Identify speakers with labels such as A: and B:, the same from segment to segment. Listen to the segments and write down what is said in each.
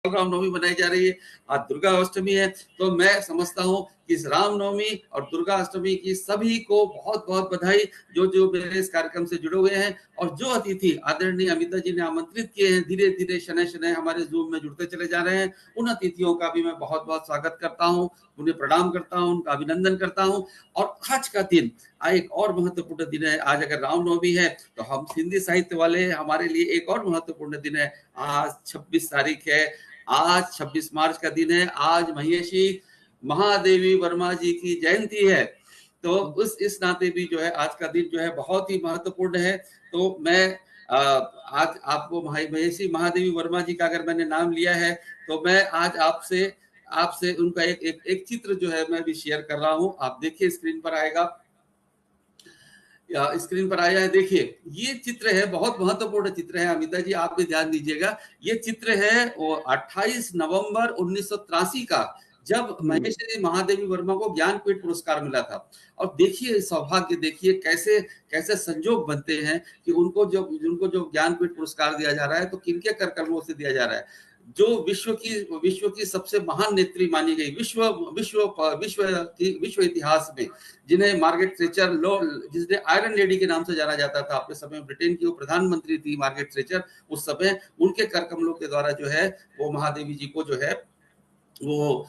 A: रामनवमी मनाई जा रही है, आज दुर्गा अष्टमी है। तो मैं समझता हूँ कि इस रामनवमी और दुर्गा अष्टमी की सभी को बहुत बहुत बधाई, जो जो मेरे इस कार्यक्रम से जुड़े हुए हैं और जो अतिथि आदरणीय अमिता जी ने आमंत्रित किए हैं, धीरे धीरे शनय शनय हमारे जूम में जुड़ते चले जा रहे हैं। उन अतिथियों का भी मैं बहुत बहुत स्वागत करता हूँ, उन्हें प्रणाम करता हूँ, उनका अभिनंदन करता हूँ। और आज का दिन एक और महत्वपूर्ण दिन है। आज अगर रामनवमी है तो हम हिंदी साहित्य वाले हमारे लिए एक और महत्वपूर्ण दिन है। आज 26 तारीख है, आज 26 मार्च का दिन है। आज महेशी महादेवी वर्मा जी की जयंती है। तो उस इस नाते भी जो है आज का दिन जो है बहुत ही महत्वपूर्ण है। तो मैं आज आपको महेशी महादेवी वर्मा जी का अगर मैंने नाम लिया है तो मैं आज आपसे आपसे उनका एक चित्र जो है मैं भी शेयर कर रहा हूं। आप देखिए, स्क्रीन पर आएगा, स्क्रीन पर आया है। देखिए, ये चित्र है, बहुत महत्वपूर्ण चित्र है। अमिता जी आप भी ध्यान दीजिएगा। ये चित्र है वो 28 नवंबर 1983 का, जब महेश्वरी महादेवी वर्मा को ज्ञानपीठ पुरस्कार मिला था। और देखिए सौभाग्य, देखिए कैसे कैसे संजोग बनते हैं कि उनको जो ज्ञानपीठ पुरस्कार दिया जा रहा है तो किनके कर कर्मों से दिया जा रहा है। जो विश्व की सबसे महान नेत्री मानी गई, विश्व इतिहास में, जिन्हें मार्गरेट थ्रेचर जिसने आयरन लेडी के नाम से जाना जाता था, अपने समय ब्रिटेन की वो प्रधानमंत्री थी मार्गरेट थ्रेचर, उस समय उनके कर कमलों के द्वारा जो है वो महादेवी जी को वो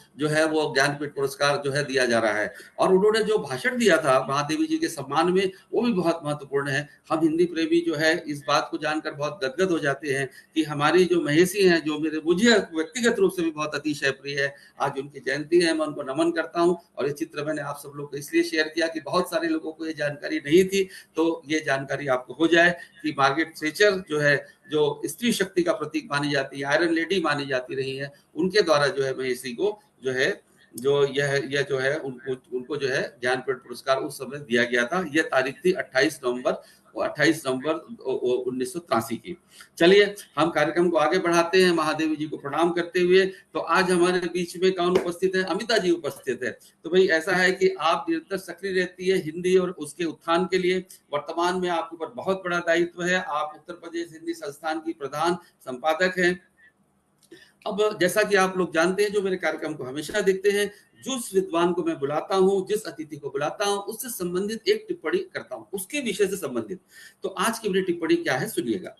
A: ज्ञानपीठ पुरस्कार जो है दिया जा रहा है। और उन्होंने जो भाषण दिया था महादेवी जी के सम्मान में, वो भी बहुत महत्वपूर्ण है। हम हिंदी प्रेमी जो है इस बात को जानकर बहुत गदगद हो जाते हैं कि हमारी जो महेशी हैं, जो मुझे व्यक्तिगत रूप से भी बहुत अतिशय प्रिय है, आज उनकी जयंती है। मैं उनको नमन करता हूँ। और ये चित्र मैंने आप सब लोग को इसलिए शेयर किया कि बहुत सारे लोगों को ये जानकारी नहीं थी, तो ये जानकारी आपको हो जाए कि मार्गरेट थ्रेचर जो है, जो स्त्री शक्ति का प्रतीक मानी जाती है, आयरन लेडी मानी जाती रही है, उनके द्वारा जो है महेशी को जो है यह जो है उनको जो है ज्ञानपीठ पुरस्कार उस समय दिया गया था। यह तारीख थी 28 नवंबर 1983 की। चलिए हम कार्यक्रम को आगे बढ़ाते हैं महादेवी जी को प्रणाम करते हुए। तो आज हमारे बीच में कौन उपस्थित है? अमिता जी उपस्थित है। तो भाई ऐसा है कि आप निरंतर सक्रिय रहती है हिंदी और उसके उत्थान के लिए। वर्तमान में आपके ऊपर बहुत बड़ा दायित्व है। आप उत्तर प्रदेश हिंदी संस्थान की प्रधान संपादक हैं। अब जैसा कि आप लोग जानते हैं, जो मेरे कार्यक्रम को हमेशा देखते हैं, जिस विद्वान को मैं बुलाता हूं, जिस अतिथि को बुलाता हूं, उससे संबंधित एक टिप्पणी करता हूं, उसके विषय से संबंधित। तो आज की मेरी टिप्पणी क्या है, सुनिएगा।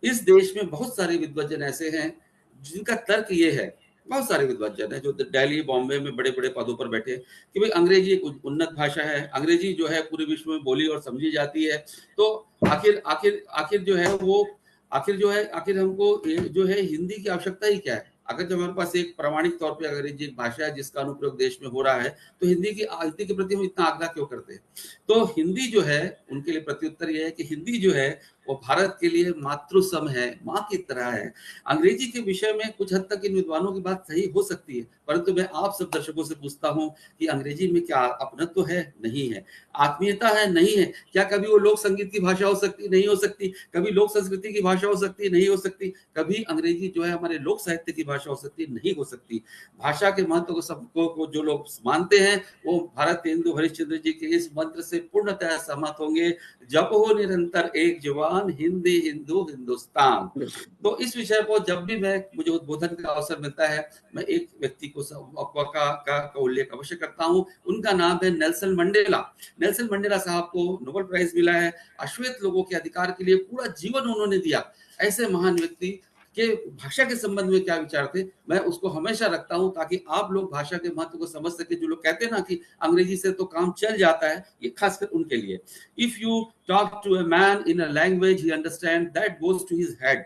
A: इस देश में बहुत सारे विद्वजन ऐसे हैं जिनका तर्क ये है, बहुत सारे विद्वजन है जो दिल्ली बॉम्बे में बड़े बड़े पदों पर बैठे, कि भाई अंग्रेजी एक उन्नत भाषा है, अंग्रेजी जो है पूरे विश्व में बोली और समझी जाती है। तो आखिर आखिर आखिर जो है वो आखिर हमको जो है हिंदी की आवश्यकता ही क्या है? अगर जब हमारे पास एक प्रामाणिक तौर पे अंग्रेजी एक भाषा है जिसका अनुप्रयोग देश में हो रहा है, तो हिंदी के प्रति हम इतना आग्रह क्यों करते हैं? तो हिंदी जो है, उनके लिए प्रत्युत्तर यह है कि हिंदी जो है वो भारत के लिए मातृसम है, माँ की तरह है। अंग्रेजी के विषय में कुछ हद तक इन विद्वानों की बात सही हो सकती है, परंतु मैं आप सब दर्शकों से पूछता हूं कि अंग्रेजी में क्या अपनत्व है? नहीं है। आत्मीयता है? नहीं है। क्या कभी वो लोक संगीत की भाषा हो सकती? नहीं हो सकती। कभी लोक संस्कृति की भाषा हो सकती? नहीं हो सकती। कभी अंग्रेजी जो है हमारे लोक साहित्य की भाषा हो सकती? नहीं हो सकती। भाषा के महत्व को सबको जो लोग मानते हैं, वो भारत हिंदू हरिश्चंद्र जी के इस मंत्र से पूर्णतः सहमत होंगे, जब हो निरंतर एक जवान, हिंदी हिंदू हिंदुस्तान। तो इस विषय को जब भी मुझे उद्बोधन का अवसर मिलता है, मैं एक व्यक्ति को का उल्लेख अवश्य करता हूँ। उनका नाम है नेल्सन मंडेला। नेल्सन मंडेला साहब को नोबेल प्राइज मिला है। अश्वेत लोगों के अधिकार के लिए पूरा जीवन उन्होंने दिया। ऐसे महान व्यक्ति के भाषा के संबंध में क्या विचार थे, मैं उसको हमेशा रखता हूं, ताकि आप लोग भाषा के महत्व को समझ सके। जो लोग कहते हैं ना कि अंग्रेजी से तो काम चल जाता है, ये खासकर उनके लिए। If you talk to a man in a language he understand, that goes to his head.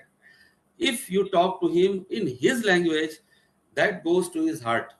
A: If you talk to him in his language, that goes to his heart.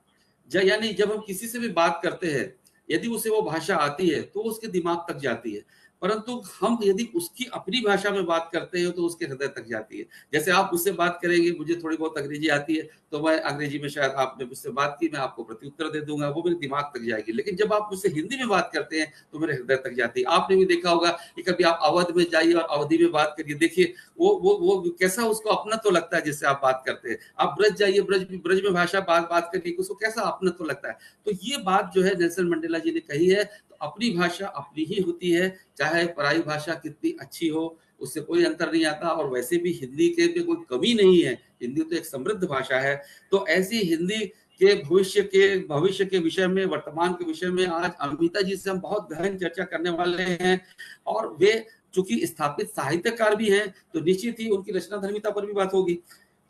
A: यानी जब हम किसी से भी बात करते हैं, यदि उसे वो भाषा आती है तो उसके दिमाग तक जाती है, परंतु हम यदि उसकी अपनी भाषा में बात करते हैं तो उसके हृदय तक जाती है। जैसे आप मुझसे बात करेंगे, मुझे थोड़ी बहुत अंग्रेजी आती है, तो मैं अंग्रेजी में, शायद आपने मुझसे बात की, मैं आपको प्रत्युत्तर दे दूंगा, वो मेरे दिमाग तक जाएगी। लेकिन जब आप मुझसे हिंदी में बात करते हैं तो मेरे हृदय तक जाती है। आपने भी देखा होगा कि कभी आप अवध में जाइए और अवधी में बात करिए, देखिए वो कैसा उसको अपना तो लगता है जिससे आप बात करते हैं। आप ब्रज जाइए, ब्रज में भाषा बात करिए, उसको कैसा अपना तो लगता है। तो ये बात जो है नेल्सन मंडेला जी ने कही है। तो अपनी भाषा अपनी ही होती है, चाहे पराई भाषा कितनी अच्छी हो, उससे कोई अंतर नहीं आता। और वैसे भी हिंदी के पे कोई कमी नहीं है, हिंदी तो एक समृद्ध भाषा है। तो ऐसी हिंदी के भविष्य के विषय में, वर्तमान के विषय में आज अमिता जी से हम बहुत गहन चर्चा करने वाले हैं। और वे चूंकि स्थापित साहित्यकार भी हैं, तो निश्चित ही उनकी रचना धर्मिता पर भी बात होगी।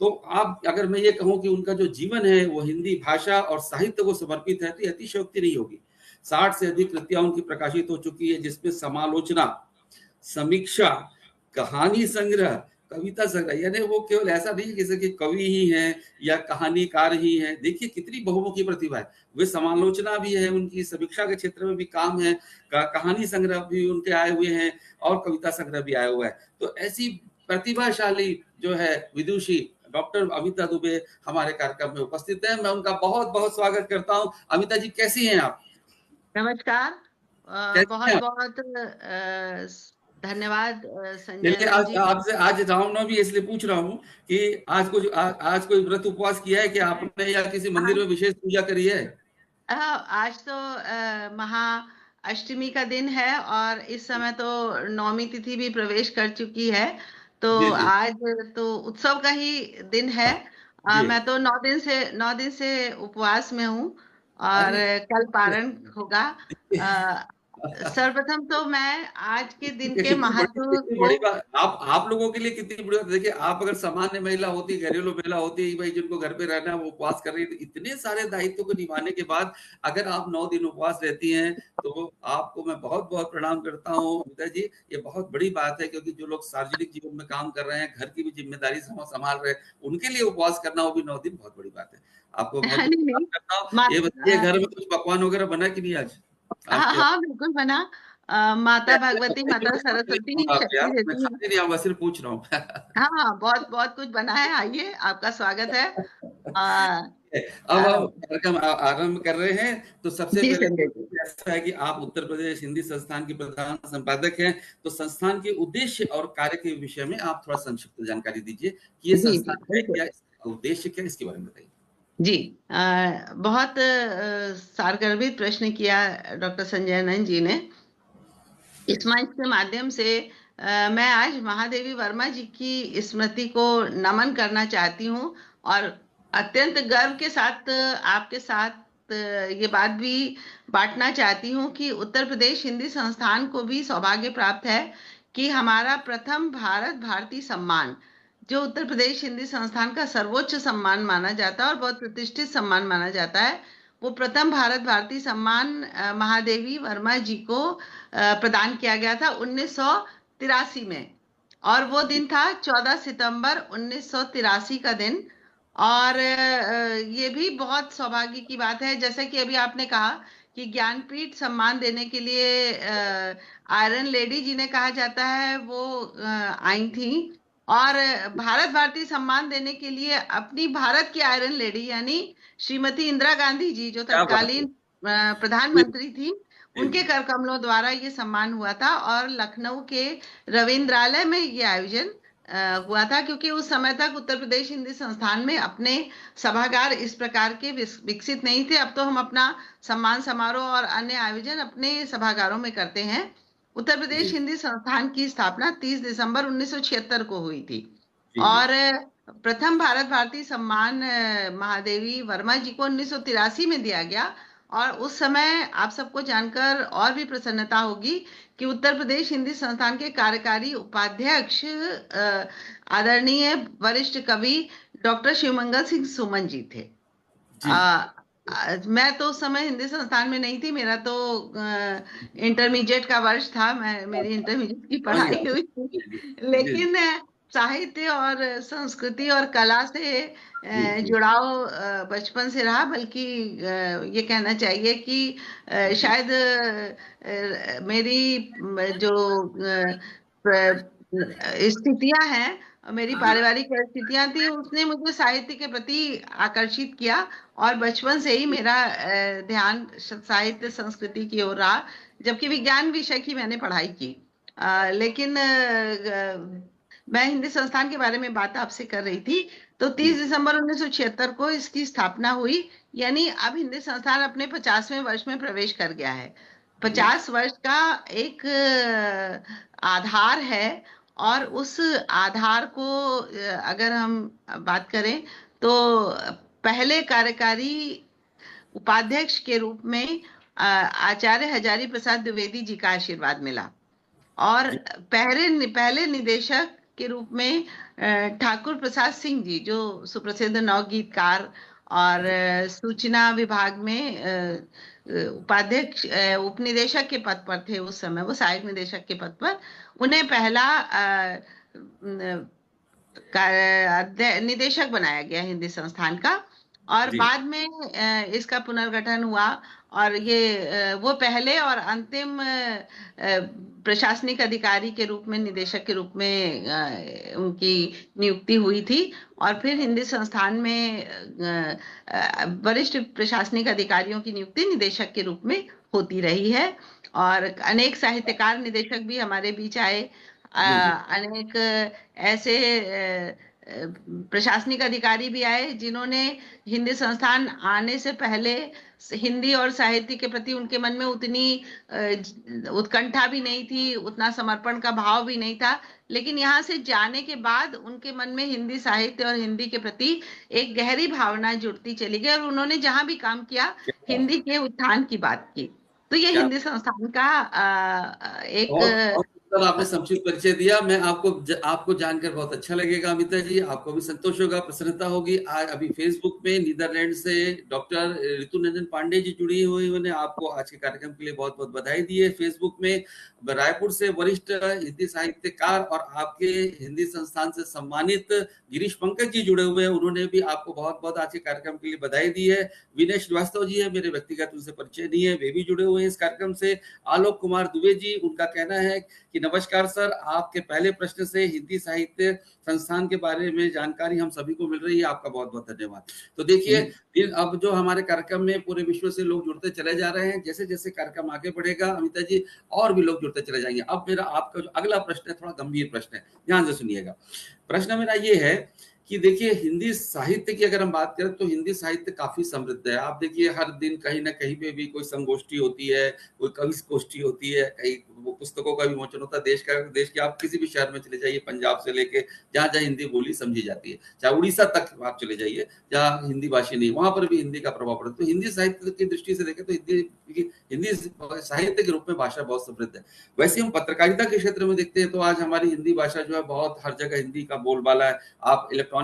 A: तो आप अगर मैं ये कहूं कि उनका जो जीवन है वो हिंदी भाषा और साहित्य को समर्पित है, तो ये अतिशयोक्ति नहीं होगी। 60 से अधिक कृतियां उनकी प्रकाशित हो चुकी है, जिसमें समालोचना, समीक्षा, कहानी संग्रह, कविता संग्रह, यानी वो केवल ऐसा नहीं जैसे कि कवि ही हैं या कहानीकार ही हैं। देखिए कितनी बहुमुखी प्रतिभा है। वे समालोचना भी है, उनकी समीक्षा के क्षेत्र में भी काम है, कहानी संग्रह भी उनके आए हुए हैं और कविता संग्रह भी आया हुआ है। तो ऐसी प्रतिभाशाली जो है विदुषी डॉक्टर अमिता दुबे हमारे कार्यक्रम में उपस्थित है। मैं उनका बहुत बहुत स्वागत करता हूँ। अमिता जी कैसी हैं आप?
B: नमस्कार। बहुत बहुत धन्यवाद संजय
A: चलिए, आज आपसे आज रामनवमी इसलिए पूछ रहा हूँ कि आज कोई व्रत उपवास किया है कि आपने, या किसी मंदिर में विशेष पूजा करी है?
B: आज तो महा अष्टमी का दिन है और इस समय तो नवमी तिथि भी प्रवेश कर चुकी है, तो
A: जी, जी।
B: आज तो उत्सव का ही दिन है। मैं तो 9 दिन से उपवास में हूँ और कल पारण होगा। सर्वप्रथम तो मैं आज के दिन के महत्व को,
A: बड़ी बात आप लोगों के लिए कितनी बड़ी बात। देखिए, आप अगर सामान्य महिला होती, घरेलू महिला होती, भाई जिनको घर पे रहना है वो उपवास कर रही है, तो इतने सारे दायित्व को निभाने के बाद अगर आप 9 दिन उपवास रहती हैं, तो आपको मैं बहुत बहुत प्रणाम करता हूँ अमिता जी। ये बहुत बड़ी बात है, क्योंकि जो लोग सार्वजनिक जीवन में काम कर रहे हैं, घर की भी जिम्मेदारी संभाल रहे हैं, उनके लिए उपवास करना, वो भी 9 दिन, बहुत बड़ी बात है। आपको बहुत प्रणाम करता हूँ। ये बताइए, घर में कुछ पकवान वगैरह बना कि नहीं आज?
B: हाँ बिल्कुल बना। माता भगवती, माता सरस्वती शक्ति
A: मैं
B: देती है।
A: खाती नहीं, मैं सिर्फ पूछ रहा हूँ।
B: हाँ बहुत बहुत कुछ बना है। आइए, आपका स्वागत है।
A: अब हम कार्यक्रम आरंभ कर रहे हैं। तो सबसे
B: जी
A: पहले
B: संजय जी,
A: ऐसा है कि आप उत्तर प्रदेश हिंदी संस्थान की प्रधान संपादक हैं, तो संस्थान के उद्देश्य और कार्य के विषय में आप थोड़ा संक्षिप्त जानकारी दीजिए कि ये
B: जी
A: संस्थान है
B: बिल्कुल।
A: क्या, इसका उद्देश्य क्या, इसके बारे में बताइए।
B: जी बहुत सारगर्भित प्रश्न किया डॉक्टर संजय नंद जी ने। इस मंच के माध्यम से मैं आज महादेवी वर्मा जी की स्मृति को नमन करना चाहती हूँ और अत्यंत गर्व के साथ आपके साथ ये बात भी बांटना चाहती हूँ कि उत्तर प्रदेश हिंदी संस्थान को भी सौभाग्य प्राप्त है कि हमारा प्रथम भारत भारती सम्मान, जो उत्तर प्रदेश हिंदी संस्थान का सर्वोच्च सम्मान माना जाता है और बहुत प्रतिष्ठित सम्मान माना जाता है, वो प्रथम भारत भारती सम्मान महादेवी वर्मा जी को प्रदान किया गया था 1983 में। और वो दिन था 14 सितंबर 1983 का दिन। और ये भी बहुत सौभाग्य की बात है, जैसे कि अभी आपने कहा कि ज्ञानपीठ सम्मान देने के लिए आयरन लेडी जिन्हें कहा जाता है वो आई थी, और भारत भारती सम्मान देने के लिए अपनी भारत की आयरन लेडी यानी श्रीमती इंदिरा गांधी जी, जो
A: क्या बात है।
B: तत्कालीन प्रधानमंत्री थी, उनके कर कमलों द्वारा ये सम्मान हुआ था। और लखनऊ के रविंद्रालय में ये आयोजन हुआ था, क्योंकि उस समय तक उत्तर प्रदेश हिंदी संस्थान में अपने सभागार इस प्रकार के विकसित नहीं थे। अब तो हम अपना सम्मान समारोह और अन्य आयोजन अपने सभागारों में करते हैं। उत्तर प्रदेश हिंदी संस्थान की स्थापना 30 दिसंबर 1976 को हुई थी और प्रथम भारत भारती सम्मान महादेवी वर्मा जी को 1983 में दिया गया। और उस समय आप सबको जानकर और भी प्रसन्नता होगी कि उत्तर प्रदेश हिंदी संस्थान के कार्यकारी उपाध्यक्ष आदरणीय वरिष्ठ कवि डॉक्टर शिवमंगल सिंह सुमन जी थे। मैं तो उस समय हिंदी संस्थान में नहीं थी, मेरा तो इंटरमीडिएट का वर्ष था, मेरी इंटरमीडिएट की पढ़ाई हुई थी, लेकिन साहित्य और संस्कृति और कला से जुड़ाव बचपन से रहा। बल्कि ये कहना चाहिए कि शायद मेरी जो स्थितियां हैं, मेरी पारिवारिक परिस्थितियां थी, उसने मुझे साहित्य के प्रति आकर्षित किया और बचपन से ही मेरा ध्यान साहित्य संस्कृति की ओर रहा, जबकि विज्ञान विषय की मैंने पढ़ाई की। लेकिन मैं हिंदी संस्थान के बारे में बात आपसे कर रही थी। तो 30 दिसंबर 1976 को इसकी स्थापना हुई, यानी अब हिंदी संस्थान अपने 50वें वर्ष में प्रवेश कर गया है। 50 वर्ष का एक आधार है और उस आधार को अगर हम बात करें तो पहले कार्यकारी उपाध्यक्ष के रूप में आचार्य हजारी प्रसाद द्विवेदी जी का आशीर्वाद मिला, और पहले निदेशक के रूप में ठाकुर प्रसाद सिंह जी, जो सुप्रसिद्ध नवगीतकार और सूचना विभाग में उपाध्यक्ष उपनिदेशक के पद पर थे उस समय, वो सहायक निदेशक के पद पर, उन्हें पहला निदेशक बनाया गया हिंदी संस्थान का। और बाद में इसका पुनर्गठन हुआ, और ये वो पहले और अंतिम प्रशासनिक अधिकारी के रूप में, निदेशक के रूप में उनकी नियुक्ति हुई थी। और फिर हिंदी संस्थान में वरिष्ठ प्रशासनिक अधिकारियों की नियुक्ति निदेशक के रूप में होती रही है, और अनेक साहित्यकार निदेशक भी हमारे बीच आए। अनेक ऐसे प्रशासनिक अधिकारी भी आए जिन्होंने हिंदी संस्थान आने से पहले हिंदी और साहित्य के प्रति उनके मन में उतनी उत्कंठा भी नहीं थी, उतना समर्पण का भाव भी नहीं था, लेकिन यहाँ से जाने के बाद उनके मन में हिंदी साहित्य और हिंदी के प्रति एक गहरी भावना जुड़ती चली गई, और उन्होंने जहां भी काम किया हिंदी के उत्थान की बात की। तो ये हिंदी संस्थान का एक
A: सर आपने संक्षिप्त परिचय दिया। मैं आपको जानकर बहुत अच्छा लगेगा अमिता जी, आपको भी संतोष होगा, प्रसन्नता होगी। आज अभी फेसबुक में नीदरलैंड से डॉक्टर ऋतुनंदन पांडे जी जुड़ी हुई, उन्होंने आपको आज के कार्यक्रम के लिए बहुत बहुत बधाई दी है। फेसबुक में रायपुर से वरिष्ठ हिंदी साहित्यकार और आपके हिंदी संस्थान से सम्मानित गिरीश पंकज जी जुड़े हुए हैं, उन्होंने भी आपको बहुत बहुत आज के कार्यक्रम के लिए बधाई दी है। विनय श्रीवास्तव जी है, मेरे व्यक्तिगत उनसे परिचय नहीं है, वे भी जुड़े हुए हैं इस कार्यक्रम से। आलोक कुमार दुबे जी, उनका कहना है कि नमस्कार सर, आपके पहले प्रश्न से हिंदी साहित्य संस्थान के बारे में जानकारी हम सभी को मिल रही है, आपका बहुत बहुत धन्यवाद। तो देखिए अब जो हमारे कार्यक्रम में पूरे विश्व से लोग जुड़ते चले जा रहे हैं, जैसे जैसे कार्यक्रम आगे बढ़ेगा अमिता जी और भी लोग जुड़ते चले जाएंगे। अब मेरा आपका जो अगला प्रश्न है थोड़ा गंभीर प्रश्न है, ध्यान से सुनिएगा। प्रश्न मेरा ये है कि देखिए हिंदी साहित्य की अगर हम बात करें तो हिंदी साहित्य काफी समृद्ध है। आप देखिए हर दिन कहीं ना कहीं पे भी कोई संगोष्ठी होती है, कोई कवि गोष्ठी होती है, कहीं वो पुस्तकों का विमोचन होता है। देश के आप किसी भी शहर में चले जाइए, पंजाब से लेके जहाँ जहाँ हिंदी बोली समझी जाती है, चाहे उड़ीसा तक आप चले जाइए जहाँ हिंदी भाषी नहीं, वहां पर भी हिंदी का प्रभाव पड़ता है। तो हिंदी साहित्य की दृष्टि से देखें तो हिंदी साहित्य के रूप में भाषा बहुत समृद्ध है। वैसे हम पत्रकारिता के क्षेत्र में देखते हैं तो आज हमारी हिंदी भाषा जो है बहुत हर जगह हिंदी का बोलबाला है। आप इलेक्ट्रॉनिक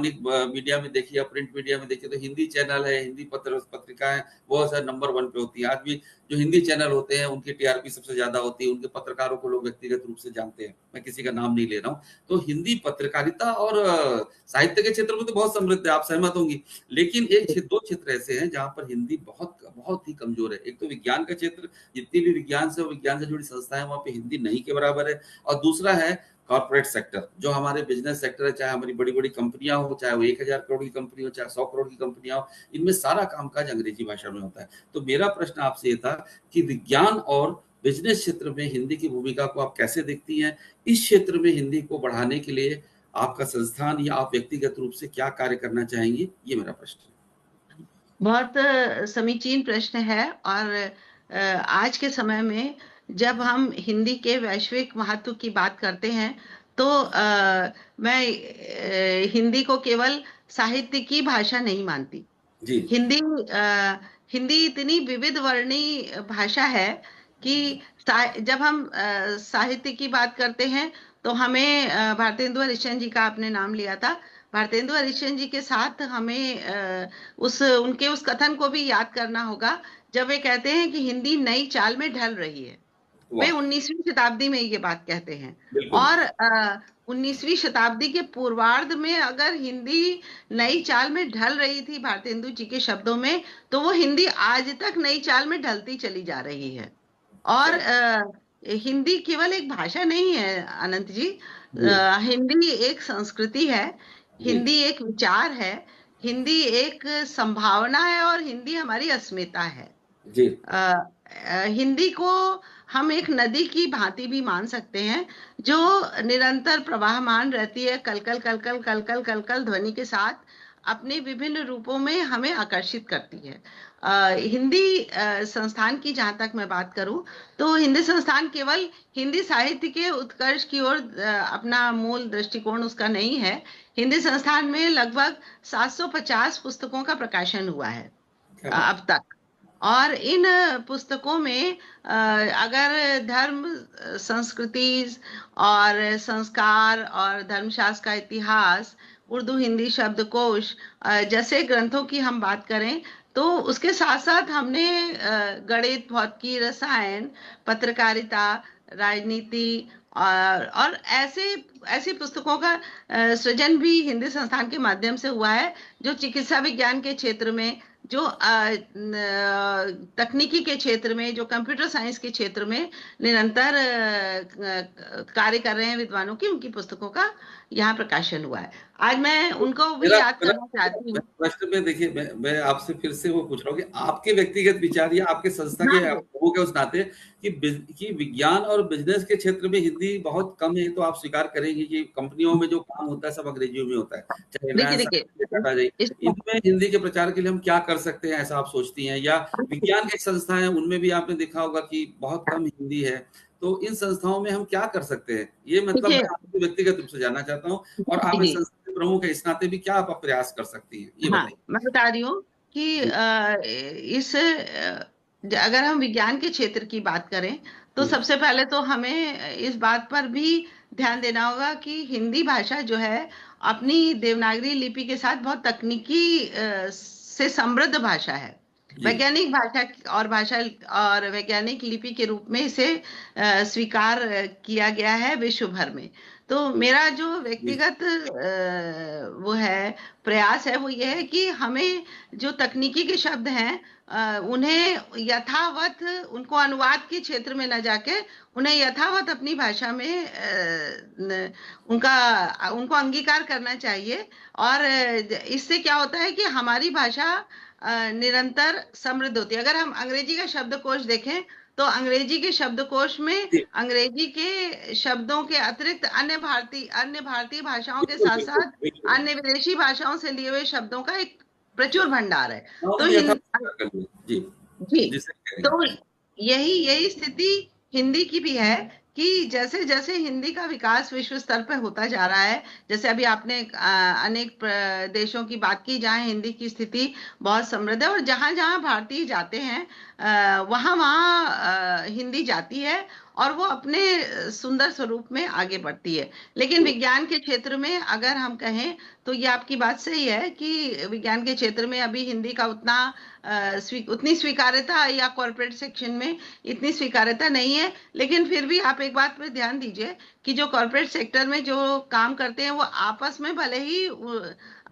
A: मीडिया में देखिए, प्रिंट मीडिया में देखिए तो हिंदी चैनल है, हिंदी पत्रिकाएं वो सर नंबर 1 पे होती है। आज भी जो हिंदी चैनल होते हैं उनकी टीआरपी सबसे ज्यादा होती है, उनके पत्रकारों को लोग व्यक्तिगत रूप से जानते हैं, मैं किसी का नाम नहीं ले रहा हूँ। तो हिंदी पत्रकारिता और साहित्य के क्षेत्र में तो बहुत समृद्ध है, आप सहमत होंगी। लेकिन दो क्षेत्र ऐसे हैं जहां पर हिंदी बहुत बहुत ही कमजोर है। एक तो विज्ञान का क्षेत्र, जितनी भी विज्ञान से जुड़ी संस्थाएं वहां पे हिंदी नहीं के बराबर है, और दूसरा है कॉर्पोरेट सेक्टर, जो हमारे बिजनेस सेक्टर है, चाहे हमारी बड़ी बड़ी कंपनियां हो, चाहे वो 1000 करोड़ की कंपनी हो, चाहे 100 करोड़ की कंपनियां हो, इनमें सारा कामकाज अंग्रेजी भाषा में होता है। तो मेरा प्रश्न आपसे ये था कि विज्ञान और बिजनेस क्षेत्र में हिंदी की भूमिका को आप कैसे देखती हैं? इस क्षेत्र में हिंदी को बढ़ाने के लिए आपका संस्थान या आप व्यक्तिगत रूप से क्या कार्य करना चाहेंगी? ये मेरा प्रश्न है।
B: बहुत समीचीन प्रश्न है, और आज के समय में जब हम हिंदी के वैश्विक महत्व की बात करते हैं तो मैं हिंदी को केवल साहित्य की भाषा नहीं मानती जी। हिंदी इतनी विविध वर्णी भाषा है कि जब हम साहित्य की बात करते हैं तो हमें भारतेंदु हरिश्चंद्र जी का आपने नाम लिया था, भारतेंदु हरिश्चंद्र जी के साथ हमें उनके उस कथन को भी याद करना होगा जब वे कहते हैं कि हिंदी नई चाल में ढल रही है। वे 19वीं शताब्दी में ये बात कहते हैं, और 19वीं शताब्दी के पूर्वार्ध में अगर हिंदी नई चाल में ढल रही थी भारतेंदु जी के शब्दों में, तो वो हिंदी आज तक नई चाल में ढलती चली जा रही है। और हिंदी केवल एक भाषा नहीं है अनंत जी, हिंदी एक संस्कृति है, हिंदी एक विचार है, हिंदी एक संभावना है, और हिंदी हमारी अस्मिता है जी। हिंदी को हम एक नदी की भांति भी मान सकते हैं जो निरंतर प्रवाहमान रहती है, कलकल कलकल कलकल कलकल ध्वनि के साथ। अपने विभिन्न रूपों में हमें आकर्षित करती है। हिंदी संस्थान की जहां तक मैं बात करूं, तो हिंदी संस्थान केवल हिंदी साहित्य के उत्कर्ष की ओर अपना मूल दृष्टिकोण उसका नहीं है। हिंदी संस्थान में लगभग 750 पुस्तकों का प्रकाशन हुआ है अब तक। और इन पुस्तकों में अगर धर्म, संस्कृति और संस्कार और धर्मशास्त्र का इतिहास, उर्दू हिंदी शब्दकोश जैसे ग्रंथों की हम बात करें, तो उसके साथ साथ हमने गणित, भौतिकी, रसायन, पत्रकारिता, राजनीति और ऐसी पुस्तकों का सृजन भी हिंदी संस्थान के माध्यम से हुआ है, जो चिकित्सा विज्ञान के क्षेत्र में, जो तकनीकी के क्षेत्र में, जो कंप्यूटर साइंस के क्षेत्र में निरंतर कार्य कर रहे हैं विद्वानों की, उनकी पुस्तकों का यहाँ प्रकाशन हुआ है। आज मैं उनको भी याद करना चाहती हूँ।
A: प्रश्न में देखिए, मैं आपसे फिर से वो पूछ रहा हूँ कि आपके व्यक्तिगत विचार या आपके संस्था के प्रमुख है उस नाते कि विज्ञान और बिजनेस के क्षेत्र में हिंदी बहुत कम है, तो आप स्वीकार करेंगे कि कंपनियों में जो काम होता है सब अंग्रेजियों में होता है, चाहे इनमें हिंदी के प्रचार के लिए हम क्या कर सकते हैं, ऐसा आप सोचती हैं? या विज्ञान की संस्था है, उनमें भी आपने देखा होगा कि बहुत कम हिंदी है, तो इन संस्थाओं में हम क्या कर सकते हैं? ये मतलब मैं आपको व्यक्तिगत रूप से जानना चाहता हूँ, और आप इस संस्था के प्रमुख है, इस नाते भी क्या आप प्रयास कर सकती हैं, ये बताइए।
B: मैं बता रही हूँ कि अगर हम विज्ञान के क्षेत्र की बात करें, तो सबसे पहले तो हमें इस बात पर भी ध्यान देना होगा कि हिंदी भाषा जो है अपनी देवनागरी लिपि के साथ बहुत तकनीकी से समृद्ध भाषा है। वैज्ञानिक भाषा और वैज्ञानिक लिपि के रूप में इसे स्वीकार किया गया है विश्व भर में। तो मेरा जो व्यक्तिगत वो है प्रयास है, वो ये है कि हमें जो तकनीकी के शब्द हैं उन्हें यथावत, उनको अनुवाद के क्षेत्र में न जाके उन्हें यथावत अपनी भाषा में उनको अंगीकार करना चाहिए। और इससे क्या होता है कि हमारी भाषा निरंतर समृद्ध होती है। अगर हम अंग्रेजी का शब्दकोश देखें, तो अंग्रेजी के शब्दकोश में अंग्रेजी के शब्दों के अतिरिक्त अन्य भारतीय भाषाओं के साथ साथ अन्य विदेशी भाषाओं से लिए हुए शब्दों का एक प्रचुर भंडार है। तो जी, तो यही स्थिति हिंदी की भी है कि जैसे जैसे हिंदी का विकास विश्व स्तर पर होता जा रहा है, जैसे अभी आपने अनेक देशों की बात की जहां हिंदी की स्थिति बहुत समृद्ध है, और जहां जहां भारतीय जाते हैं वहां वहां हिंदी जाती है और वो अपने सुंदर स्वरूप में आगे बढ़ती है। लेकिन विज्ञान के क्षेत्र में अगर हम कहें, तो ये आपकी बात सही है कि विज्ञान के क्षेत्र में अभी हिंदी का उतनी स्वीकार्यता, या कॉर्पोरेट सेक्शन में इतनी स्वीकार्यता नहीं है। लेकिन फिर भी आप एक बात पर ध्यान दीजिए कि जो कॉर्पोरेट सेक्टर में जो काम करते हैं, वो आपस में भले ही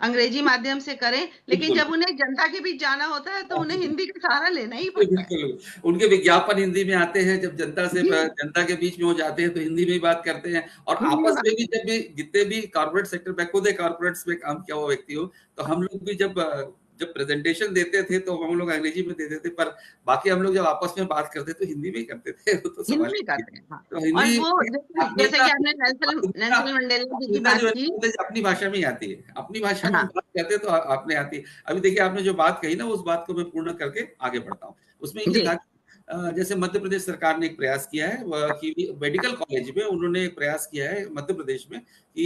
B: अंग्रेजी माध्यम से करें, लेकिन जब उन्हें जनता के बीच जाना होता है तो उन्हें हिंदी का सहारा लेना ही पड़ता है।
A: उनके विज्ञापन हिंदी में आते हैं, जब जनता के बीच में हो जाते हैं तो हिंदी में ही बात करते हैं। और आपस में भी जब भी जितने भी कॉर्पोरेट सेक्टर में, खुद कॉर्पोरेट्स में काम किया हुआ व्यक्ति हो, तो हम लोग भी जब प्रेजेंटेशन देते थे तो हम लोग अंग्रेजी में देते थे, पर बाकी हम लोग जब आपस में बात करते तो हिंदी में ही करते थे। तो सवाल
B: तो हिंदी, और वो जैसे कि आपने नेल्सन मंडेला जी की बात की,
A: अपनी भाषा में ही आती है, अपनी भाषा में बात करते तो आपने आती है। अभी देखिए, आपने जो बात कही ना, उस बात को मैं पूर्ण करके आगे बढ़ता हूँ। उसमें ये था जैसे मध्य प्रदेश सरकार ने एक प्रयास किया है कि मेडिकल कॉलेज में उन्होंने एक प्रयास किया है मध्य प्रदेश में कि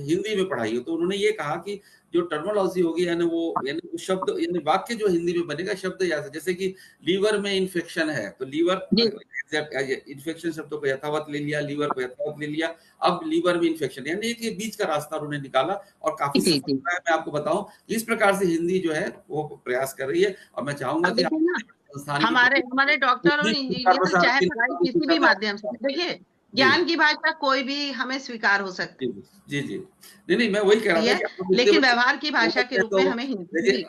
A: हिंदी में पढ़ाई हो। तो उन्होंने ये कहा कि जो टर्मिनोलॉजी होगी, यानी शब्द, यानी वाक्य जो हिंदी में बनेगा, शब्द जैसे कि लीवर में इन्फेक्शन है, तो लीवर इन्फेक्शन शब्दों को यथावत ले लिया, लीवर को यथावत ले लिया, अब लीवर में इन्फेक्शन, यानी कि बीच का रास्ता उन्होंने निकाला और काफी सफल रहा है। मैं आपको बताऊं, इस प्रकार से हिंदी जो है वो प्रयास कर रही है। और मैं चाहूंगा कि
B: हमारे डॉक्टर और इंजीनियर चाहे पढ़ाई किसी भी माध्यम से, देखिए ज्ञान की भाषा कोई भी हमें स्वीकार हो सकती है।
A: जी नहीं, मैं वही कह रहा था,
B: लेकिन व्यवहार की भाषा के रूप में हमें हिंदी।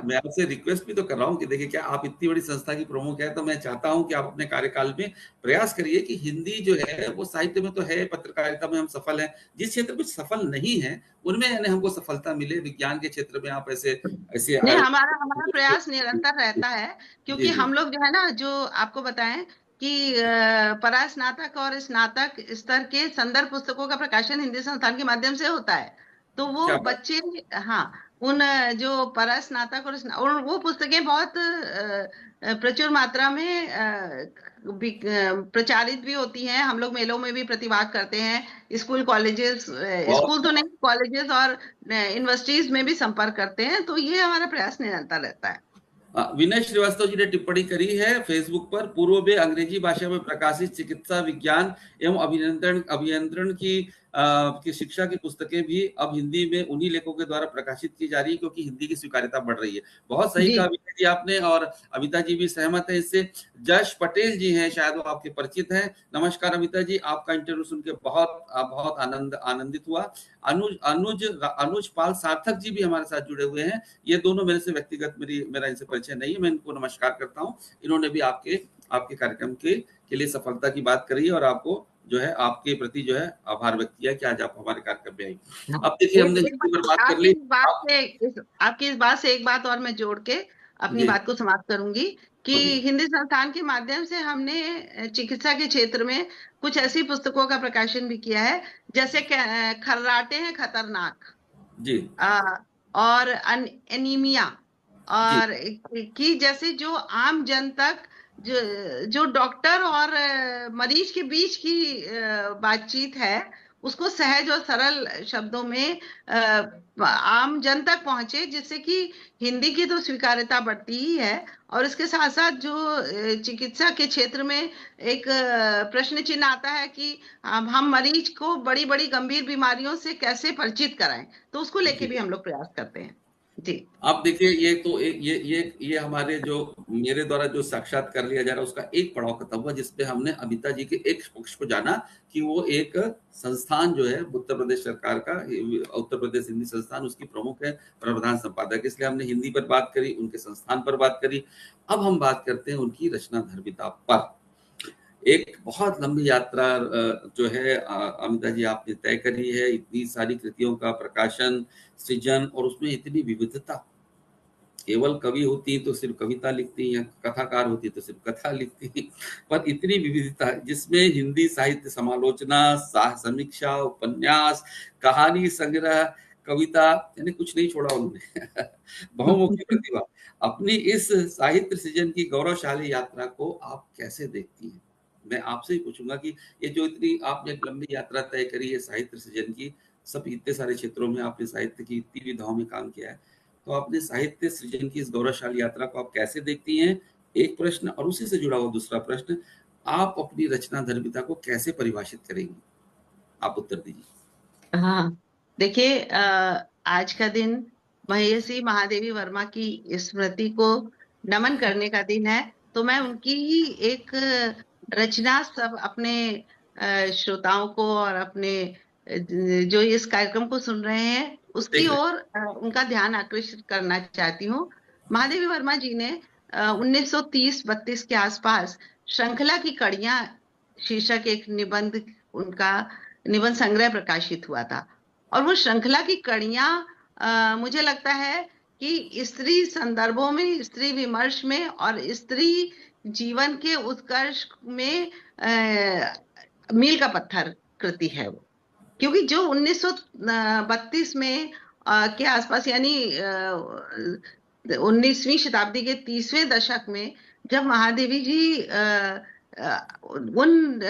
A: मैं आपसे रिक्वेस्ट भी तो कर रहा हूँ कि देखिए, क्या आप इतनी बड़ी संस्था की प्रमुख है, तो मैं चाहता हूँ कि आप अपने कार्यकाल में प्रयास करिए कि हिंदी जो है वो साहित्य में तो है, पत्रकारिता में हम सफल हैं, जिस क्षेत्र में सफल नहीं है उनमें हमको सफलता मिले। विज्ञान के क्षेत्र में आप ऐसे
B: हमारा प्रयास निरंतर रहता है, क्योंकि हम लोग जो है ना, जो आपको बताएं कि परास्नातक और स्नातक स्तर के संदर्भ पुस्तकों का प्रकाशन हिंदी संस्थान के माध्यम से होता है। तो वो बच्चे, उन जो परस्नातक और वो पुस्तकें बहुत प्रचुर मात्रा में प्रचारित भी होती हैं। हम लोग मेलों में भी प्रतिभाग करते हैं, स्कूल कॉलेजेस, स्कूल तो नहीं, कॉलेजेस और यूनिवर्सिटीज में भी संपर्क करते हैं। तो ये हमारा प्रयास निरंतर रहता है।
A: विनय श्रीवास्तव जी ने टिप्पणी करी है फेसबुक पर, पूर्व में अंग्रेजी भाषा में प्रकाशित चिकित्सा विज्ञान एवं अभियंत्रण की शिक्षा की पुस्तकें भी अब हिंदी में उन्हीं लेखकों के द्वारा प्रकाशित की जा रही है, क्योंकि हिंदी की स्वीकार्यता बढ़ रही है। बहुत सही कहा विनय जी आपने, और अमिता जी भी सहमत है इससे। जश पटेल जी हैं, शायद वो आपके परिचित हैं। नमस्कार अमिता जी, आपका इंटरव्यू सुन के बहुत आनंदित हुआ। अनुज पाल सार्थक जी भी हमारे साथ जुड़े हुए हैं। ये दोनों मेरे से व्यक्तिगत मेरा इनसे परिचय नहीं है, मैं इनको नमस्कार करता हूँ। इन्होंने भी आपके कार्यक्रम के लिए सफलता की बात करी है, और आपको जो है आपके प्रति जो है आभार व्यक्त किया कि आज आप हमारे कार्यक्रम में आई। अब देखिए, हमने बात कर ली।
B: आपकी इस बात से एक बात और मैं जोड़ के अपनी बात को समाप्त करूंगी कि हिंदी संस्थान के माध्यम से हमने चिकित्सा के क्षेत्र में कुछ ऐसी पुस्तकों का प्रकाशन भी किया है, जैसे खर्राटे हैं खतरनाक
A: जी,
B: और एनीमिया, और कि जैसे जो आम जन तक जो डॉक्टर और मरीज के बीच की बातचीत है, उसको सहज और सरल शब्दों में आम जन तक पहुंचे, जिससे कि हिंदी की तो स्वीकार्यता बढ़ती ही है, और इसके साथ साथ जो चिकित्सा के क्षेत्र में एक प्रश्न चिन्ह आता है कि हम मरीज को बड़ी बड़ी गंभीर बीमारियों से कैसे परिचित कराएं, तो उसको लेके भी हम लोग प्रयास करते हैं। जी,
A: आप देखिए, ये तो ये हमारे जो मेरे द्वारा जो साक्षात्कार लिया जा रहा है, उसका एक पड़ाव खत्म हुआ, जिसपे हमने अमिता जी के एक पक्ष को जाना कि वो एक संस्थान जो है उत्तर प्रदेश सरकार का, उत्तर प्रदेश हिंदी संस्थान, उसकी प्रमुख है, प्रधान संपादक। इसलिए हमने हिंदी पर बात करी, उनके संस्थान पर बात करी। अब हम बात करते हैं उनकी रचनाधर्मिता पर। एक बहुत लंबी यात्रा जो है अमिता जी आपने तय करी है। इतनी सारी कृतियों का प्रकाशन, सृजन, और उसमें इतनी विविधता। केवल कवि होती तो सिर्फ कविता लिखती, या कथाकार होती तो सिर्फ कथा लिखती, पर इतनी विविधता जिसमें हिंदी साहित्य समालोचना, समीक्षा, उपन्यास, कहानी संग्रह, कविता, यानी कुछ नहीं छोड़ा उन्होंने। बहुमुखी प्रतिभा। अपनी इस साहित्य सृजन की गौरवशाली यात्रा को आप कैसे देखती हैं? मैं आपसे ही पूछूंगा कि ये जो इतनी आपने एक लंबी यात्रा तय करी है साहित्य सृजन की, सब इतने सारे क्षेत्रों में आपने साहित्य की इतनी विधाओं में काम किया है, तो आपने साहित्य सृजन की इस गौरवशाली यात्रा को आप कैसे देखती हैं? एक प्रश्न, और उसी से जुड़ा हुआ दूसरा प्रश्न, आप अपनी रचनाधर्मिता को कैसे परिभाषित करेंगी? आप उत्तर दीजिए।
B: हाँ, देखिए, आज का दिन महेशी महादेवी वर्मा की स्मृति को नमन करने का दिन है, तो मैं उनकी ही एक रचना सब अपने श्रोताओं को और अपने जो इस कार्यक्रम को सुन रहे हैं उसकी ओर उनका ध्यान आकर्षित करना चाहती हूँ। महादेवी वर्मा जी ने 1930-32 के आसपास श्रृंखला की कड़ियां शीर्षक एक उनका निबंध संग्रह प्रकाशित हुआ था, और वो श्रृंखला की कड़ियां मुझे लगता है कि स्त्री संदर्भों में, स्त्री विमर्श में और स्त्री जीवन के उत्कर्ष में मील का पत्थर कृति है वो। क्योंकि जो 1932 में के आसपास, यानी 19वीं शताब्दी के 30वें दशक में, जब महादेवी जी उन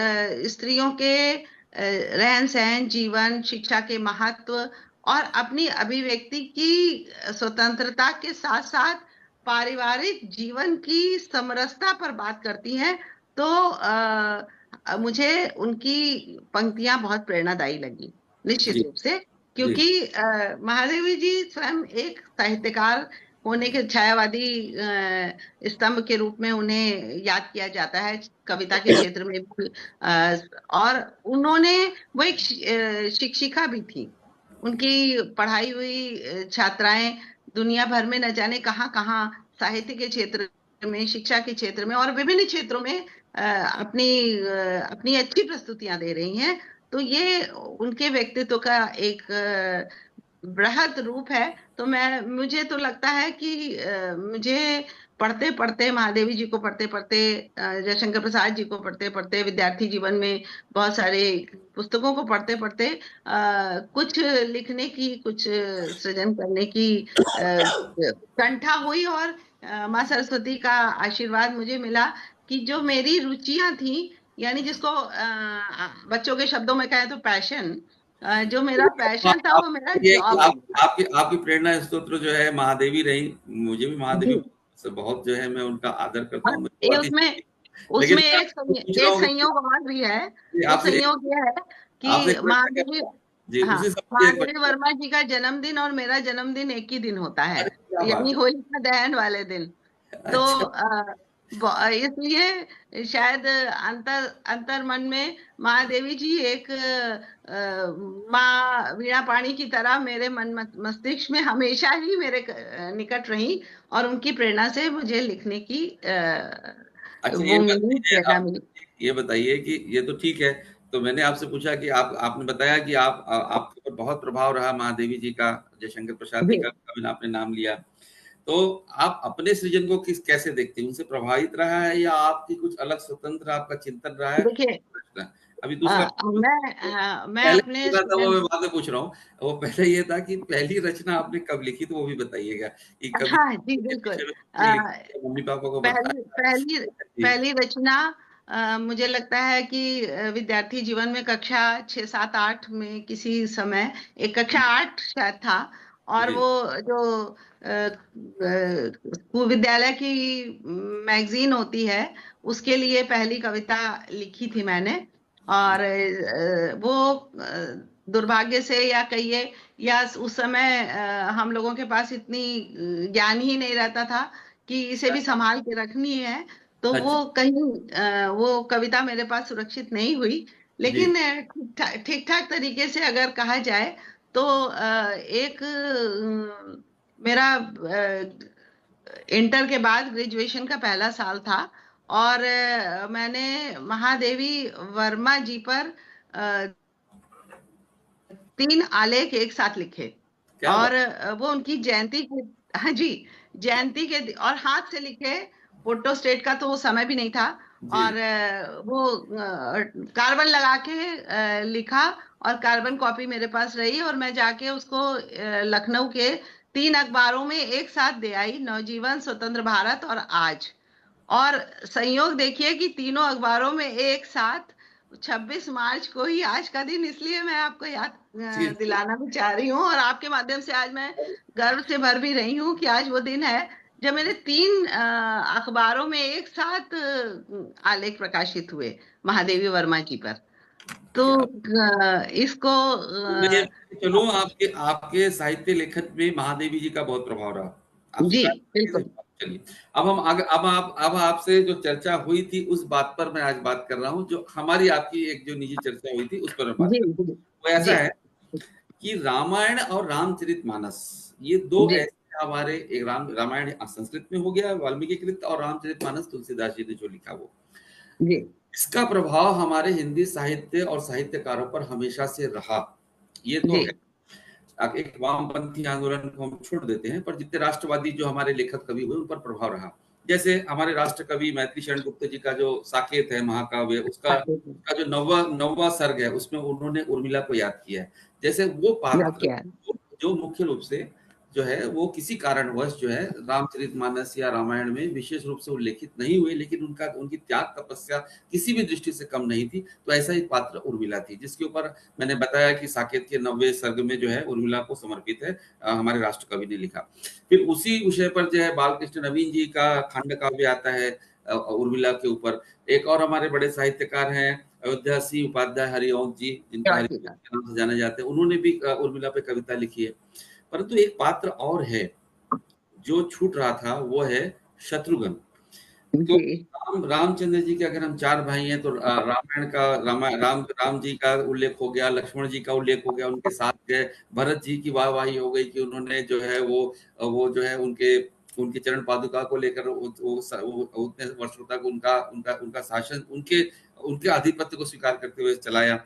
B: स्त्रियों के रहन सहन, जीवन, शिक्षा के महत्व और अपनी अभिव्यक्ति की स्वतंत्रता के साथ साथ पारिवारिक जीवन की समरसता पर बात करती हैं, तो मुझे उनकी पंक्तियां बहुत प्रेरणादायी लगी, निश्चित रूप से, क्योंकि महादेवी जी स्वयं एक साहित्यकार होने के छायावादी स्तंभ के रूप में उन्हें याद किया जाता है कविता के क्षेत्र में भी, और उन्होंने वो एक शिक्षिका भी थी। उनकी पढ़ाई हुई छात्राएं दुनिया भर में न जाने कहाँ साहित्य के क्षेत्र में, शिक्षा के क्षेत्र में और विभिन्न क्षेत्रों में अपनी अच्छी प्रस्तुतियां दे रही हैं। तो ये उनके व्यक्तित्व का एक बृहद रूप है। तो मुझे तो लगता है कि मुझे पढ़ते पढ़ते, महादेवी जी को पढ़ते पढ़ते, जयशंकर प्रसाद जी को पढ़ते पढ़ते, विद्यार्थी जीवन में बहुत सारे पुस्तकों को पढ़ते पढ़ते कुछ लिखने की, कुछ सृजन करने की कंठा हुई। और माँ सरस्वती का आशीर्वाद मुझे मिला कि जो मेरी रुचियां थी, यानी जिसको बच्चों के शब्दों में कहें तो पैशन, जो मेरा पैशन था वो मेरा
A: ये कि
B: जॉब
A: आप
B: बन गया।
A: आपकी प्रेरणा स्रोत जो है महादेवी रही। मुझे भी
B: जी।
A: महादेवी से बहुत जो है मैं उनका आदर करता
B: और
A: हूँ, मुझे
B: ये
A: बहुत ही।
B: उसमें
A: लेकिन
B: उसमें
A: मैं आपसे पूछ रहा
B: एक
A: हूँ कि
B: संयोग और भी है। वो
A: आपसे
B: संयोग ये है
A: आपसे
B: कि
A: एक प्रश्न
B: महादेवी,
A: जी,
B: हाँ,
A: उसी समय एक
B: महादेवी
A: प्रश्न।
B: वर्मा जी का जन्मदिन और मेरा जन्मदिन एक ही दिन होता है,
A: अरे क्या बात
B: यानी
A: है!
B: होलिका दहन वाले दिन। तो
A: अच्छा।
B: इसलिए शायद अंतर अंतर मन में महादेवी जी एक माँ वीणा पाणी की तरह मेरे मन मस्तिष्क में हमेशा ही मेरे निकट रही, और उनकी प्रेरणा से मुझे लिखने की
A: अच्छा,
B: वो मिली, प्रेरणा मिली।
A: ये बताइए कि ये तो ठीक है। तो मैंने आपसे पूछा कि आपने बताया कि आपके ऊपर बहुत प्रभाव रहा महादेवी जी का, जयशंकर प्रसाद जी
B: जी।
A: का भी आपने नाम लिया। तो आप अपने सृजन को कैसे देखते हैं? उनसे प्रभावित रहा है या आपकी कुछ अलग स्वतंत्र आपका चिंतन रहा है?
B: देखिए,
A: अभी दूसरा
B: मैं
A: पहले
B: अपने
A: पूछा था वो मैं बाद में पूछ रहा हूँ। वो पहले ये था कि पहली रचना आपने कब लिखी, तो वो भी बताइएगा कि कभी
B: हाँ जी
A: के
B: बिल्कुल।
A: विषय में
B: अ,
A: लिखी, मम्मी पापा को
B: पहली
A: बताया?
B: पहली
A: जी,
B: पहली रचना मुझे लगता है कि विद्यार्थी जीवन में कक्षा 6, 7, 8 में किसी समय, एक कक्षा 8 शायद था। और
A: जी,
B: वो जो स्कूल विद्यालय की मैगजीन होती है, उसके लिए पहली कविता लिखी थी मैंने। और वो दुर्भाग्य से या कहिए, या उस समय हम लोगों के पास इतनी ज्ञान ही नहीं रहता था कि इसे भी संभाल के रखनी है। तो
A: अच्छा,
B: वो कहीं वो कविता मेरे पास सुरक्षित नहीं हुई।
A: जी,
B: लेकिन ठीक ठाक तरीके से अगर कहा जाए तो एक मेरा इंटर के बाद ग्रेजुएशन का पहला साल था, और मैंने महादेवी वर्मा जी पर अ, 3 आलेख एक साथ लिखे।
A: क्या बात!
B: और वो उनकी जयंती के, हाँ जी, जयंती के और हाथ से लिखे। फोटो स्टेट का तो वो समय भी नहीं था।
A: जी,
B: और वो कार्बन लगा के लिखा, और कार्बन कॉपी मेरे पास रही, और मैं जाके उसको लखनऊ के 3 अखबारों में एक साथ दे आई, नवजीवन, स्वतंत्र भारत और आज। और संयोग देखिए कि तीनों अखबारों में एक साथ 26 मार्च को ही, आज का दिन, इसलिए मैं आपको याद
A: जी, जी।
B: दिलाना भी चाह रही हूँ, और आपके माध्यम से आज मैं गर्व से भर भी रही हूँ कि आज वो दिन है जब मेरे 3 अखबारों में एक साथ आलेख प्रकाशित हुए महादेवी वर्मा जी पर। तो
A: क्या
B: इसको
A: तो मैं ये चलूँ, आपके आपके साहित्य लेखन में महादेवी जी का बहुत प्रभाव रहा। आप
B: जी
A: स्वीकार करेंगे इस
B: बिल्कुल।
A: बात को? चलिए, अब हम आगे अब आपसे जो चर्चा हुई थी उस बात पर मैं आज बात कर रहा हूँ, जो हमारी आपकी एक जो निजी चर्चा हुई थी उस पर मैं बात
B: जी
A: कर रहा
B: जी
A: हूँ। वो ऐसा
B: जी
A: है कि रामायण और रामचरितमानस, ये 2
B: जी
A: ऐसे हमारे, एक रामायण संस्कृत में हो गया वाल्मीकि कृत, और रामचरितमानस तुलसीदास जी ने जो लिखा वो।
B: जी
A: इसका प्रभाव हमारे हिंदी साहित्य और साहित्यकारों पर हमेशा से रहा, ये तो
B: जी
A: है। एक वामपंथी आंदोलन को हम छोड़ देते हैं, पर जितने राष्ट्रवादी जो हमारे लेखक कवि हुए उन पर प्रभाव रहा। जैसे हमारे राष्ट्र कवि मैथिली शरण गुप्त जी का जो साकेत है महाकाव्य, उसका उसका जो नौवा नौवा सर्ग है, उसमें उन्होंने उर्मिला को याद किया है। जैसे वो पात्र
B: क्या।
A: जो मुख्य रूप से जो है वो किसी कारणवश जो है रामचरितमानस या रामायण में विशेष रूप से उल्लेखित नहीं हुए, लेकिन उनका उनकी त्याग तपस्या किसी भी दृष्टि से कम नहीं थी। तो ऐसा ही पात्र उर्मिला थी, जिसके ऊपर मैंने बताया कि साकेत के 90वें सर्ग में जो है उर्मिला को समर्पित है, हमारे राष्ट्र कवि ने लिखा। फिर उसी विषय पर जो है बालकृष्ण नवीन जी का खंड काव्य आता है उर्मिला के ऊपर। एक और हमारे बड़े साहित्यकार हैं अयोध्या सिंह उपाध्याय हरिवंश जी, जिनको हरिवंश के नाम से जाने जाते हैं, उन्होंने भी उर्मिला पे कविता लिखी है। परंतु एक पात्र और है जो छूट रहा था, वो है शत्रुघ्न। तो
B: जी
A: रामचंद्र जी के अगर हम 4 भाई हैं, तो रामायण का राम जी का उल्लेख हो गया, लक्ष्मण जी का उल्लेख हो गया, उनके साथ गए भरत जी की वाहवाही हो गई कि उन्होंने जो है वो जो है उनके उनके चरण पादुका को लेकर वो उतने वर्षों तक उनका उनका उनका शासन, उनके उनके आधिपत्य को स्वीकार करते हुए चलाया।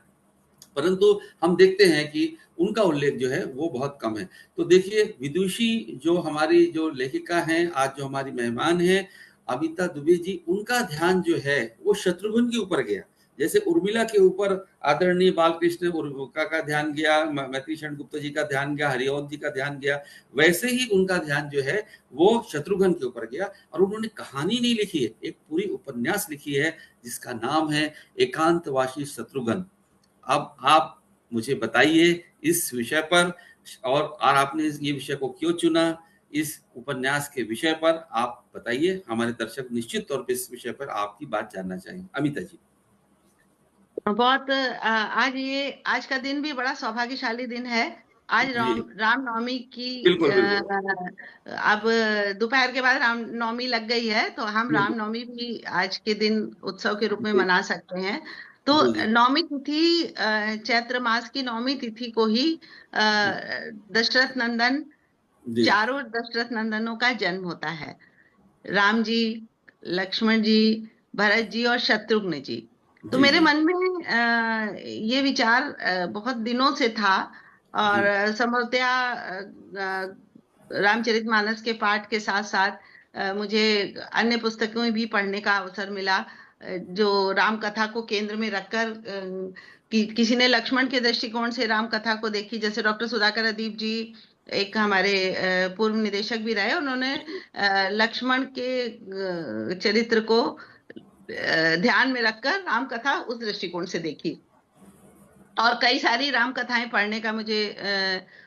A: परंतु हम देखते हैं कि उनका उल्लेख जो है वो बहुत कम है। तो देखिए विदुषी जो हमारी जो लेखिका हैं, आज जो हमारी मेहमान हैं अमिता दुबे जी, उनका ध्यान जो है वो शत्रुघ्न के ऊपर गया। जैसे उर्मिला के ऊपर आदरणीय बालकृष्ण का ध्यान गया, मैत्री शरण गुप्ता जी का ध्यान गया, हरिवंश जी का ध्यान गया, वैसे ही उनका ध्यान जो है वो शत्रुघ्न के ऊपर गया। और उन्होंने कहानी नहीं लिखी है, एक पूरी उपन्यास लिखी है जिसका नाम है एकांतवासी शत्रुघ्न। अब आप मुझे बताइए इस विषय पर, और आपने ये विषय को क्यों चुना, इस उपन्यास के विषय पर आप बताइए। हमारे दर्शक निश्चित तौर पे इस विषय पर आपकी बात जानना चाहेंगे। अमिता जी।
B: बहुत आज का दिन भी बड़ा सौभाग्यशाली दिन है। आज
A: जी
B: रामनवमी की
A: बिल्कुल बिल्कुल
B: अब दोपहर के बाद रामनवमी लग गई है, तो हम
A: बिल्कुल।
B: रामनवमी भी आज के दिन उत्सव के रूप में
A: जी
B: मना सकते हैं। तो
A: जी जी
B: नवमी तिथि चैत्र मास की नवमी तिथि को ही दशरथ नंदन,
A: जी
B: चारों दशरथ नंदनों का जन्म होता है। राम जी, लक्ष्मण जी, भरत जी और शत्रुघ्न जी। तो
A: जी
B: मेरे
A: जी
B: मन में ये विचार बहुत दिनों से था, और
A: जी
B: संभवतया रामचरितमानस के पाठ के साथ साथ मुझे अन्य पुस्तकें भी पढ़ने का अवसर मिला, जो राम कथा को केंद्र में रखकर किसी ने लक्ष्मण के दृष्टिकोण से राम कथा को देखी, जैसे डॉक्टर सुधाकर अदीप जी एक हमारे पूर्व निदेशक भी रहे। उन्होंने लक्ष्मण के चरित्र को ध्यान में रखकर राम कथा उस दृष्टिकोण से देखी, और कई सारी राम कथाएं पढ़ने का मुझे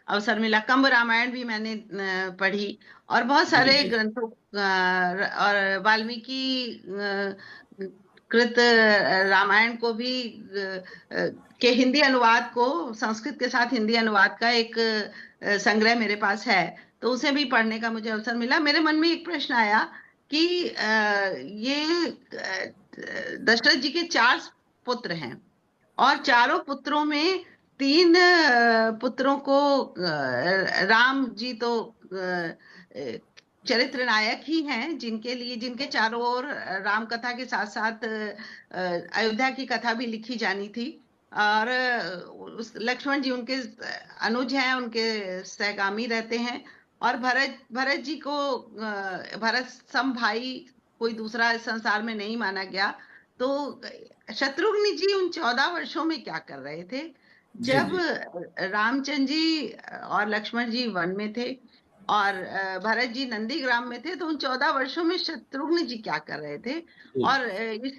B: अवसर मिला। कंब रामायण भी मैंने पढ़ी, और बहुत
A: जी
B: सारे
A: जी
B: ग्रंथों और वाल्मीकि कृत रामायण को भी के हिंदी अनुवाद को संस्कृत के साथ हिंदी अनुवाद का एक संग्रह मेरे पास है, तो उसे भी पढ़ने का मुझे अवसर मिला। मेरे मन में एक प्रश्न आया कि ये दशरथ जी के 4 पुत्र हैं, और चारों पुत्रों में 3 पुत्रों को राम जी तो चरित्र नायक ही हैं, जिनके चारों ओर राम कथा के साथ साथ अयोध्या की कथा भी लिखी जानी थी। और उस लक्ष्मण जी उनके अनुज हैं, उनके सहगामी रहते हैं। और भरत जी को भरत सम भाई कोई दूसरा इस संसार में नहीं माना गया। तो शत्रुघ्न जी उन 14 वर्षों में क्या कर रहे थे
A: जी
B: जब
A: जी
B: रामचंद्र जी और लक्ष्मण जी वन में थे, और भरत जी नंदीग्राम में थे? तो उन 14 वर्षों में शत्रुघ्न जी क्या कर रहे थे?
A: जी
B: और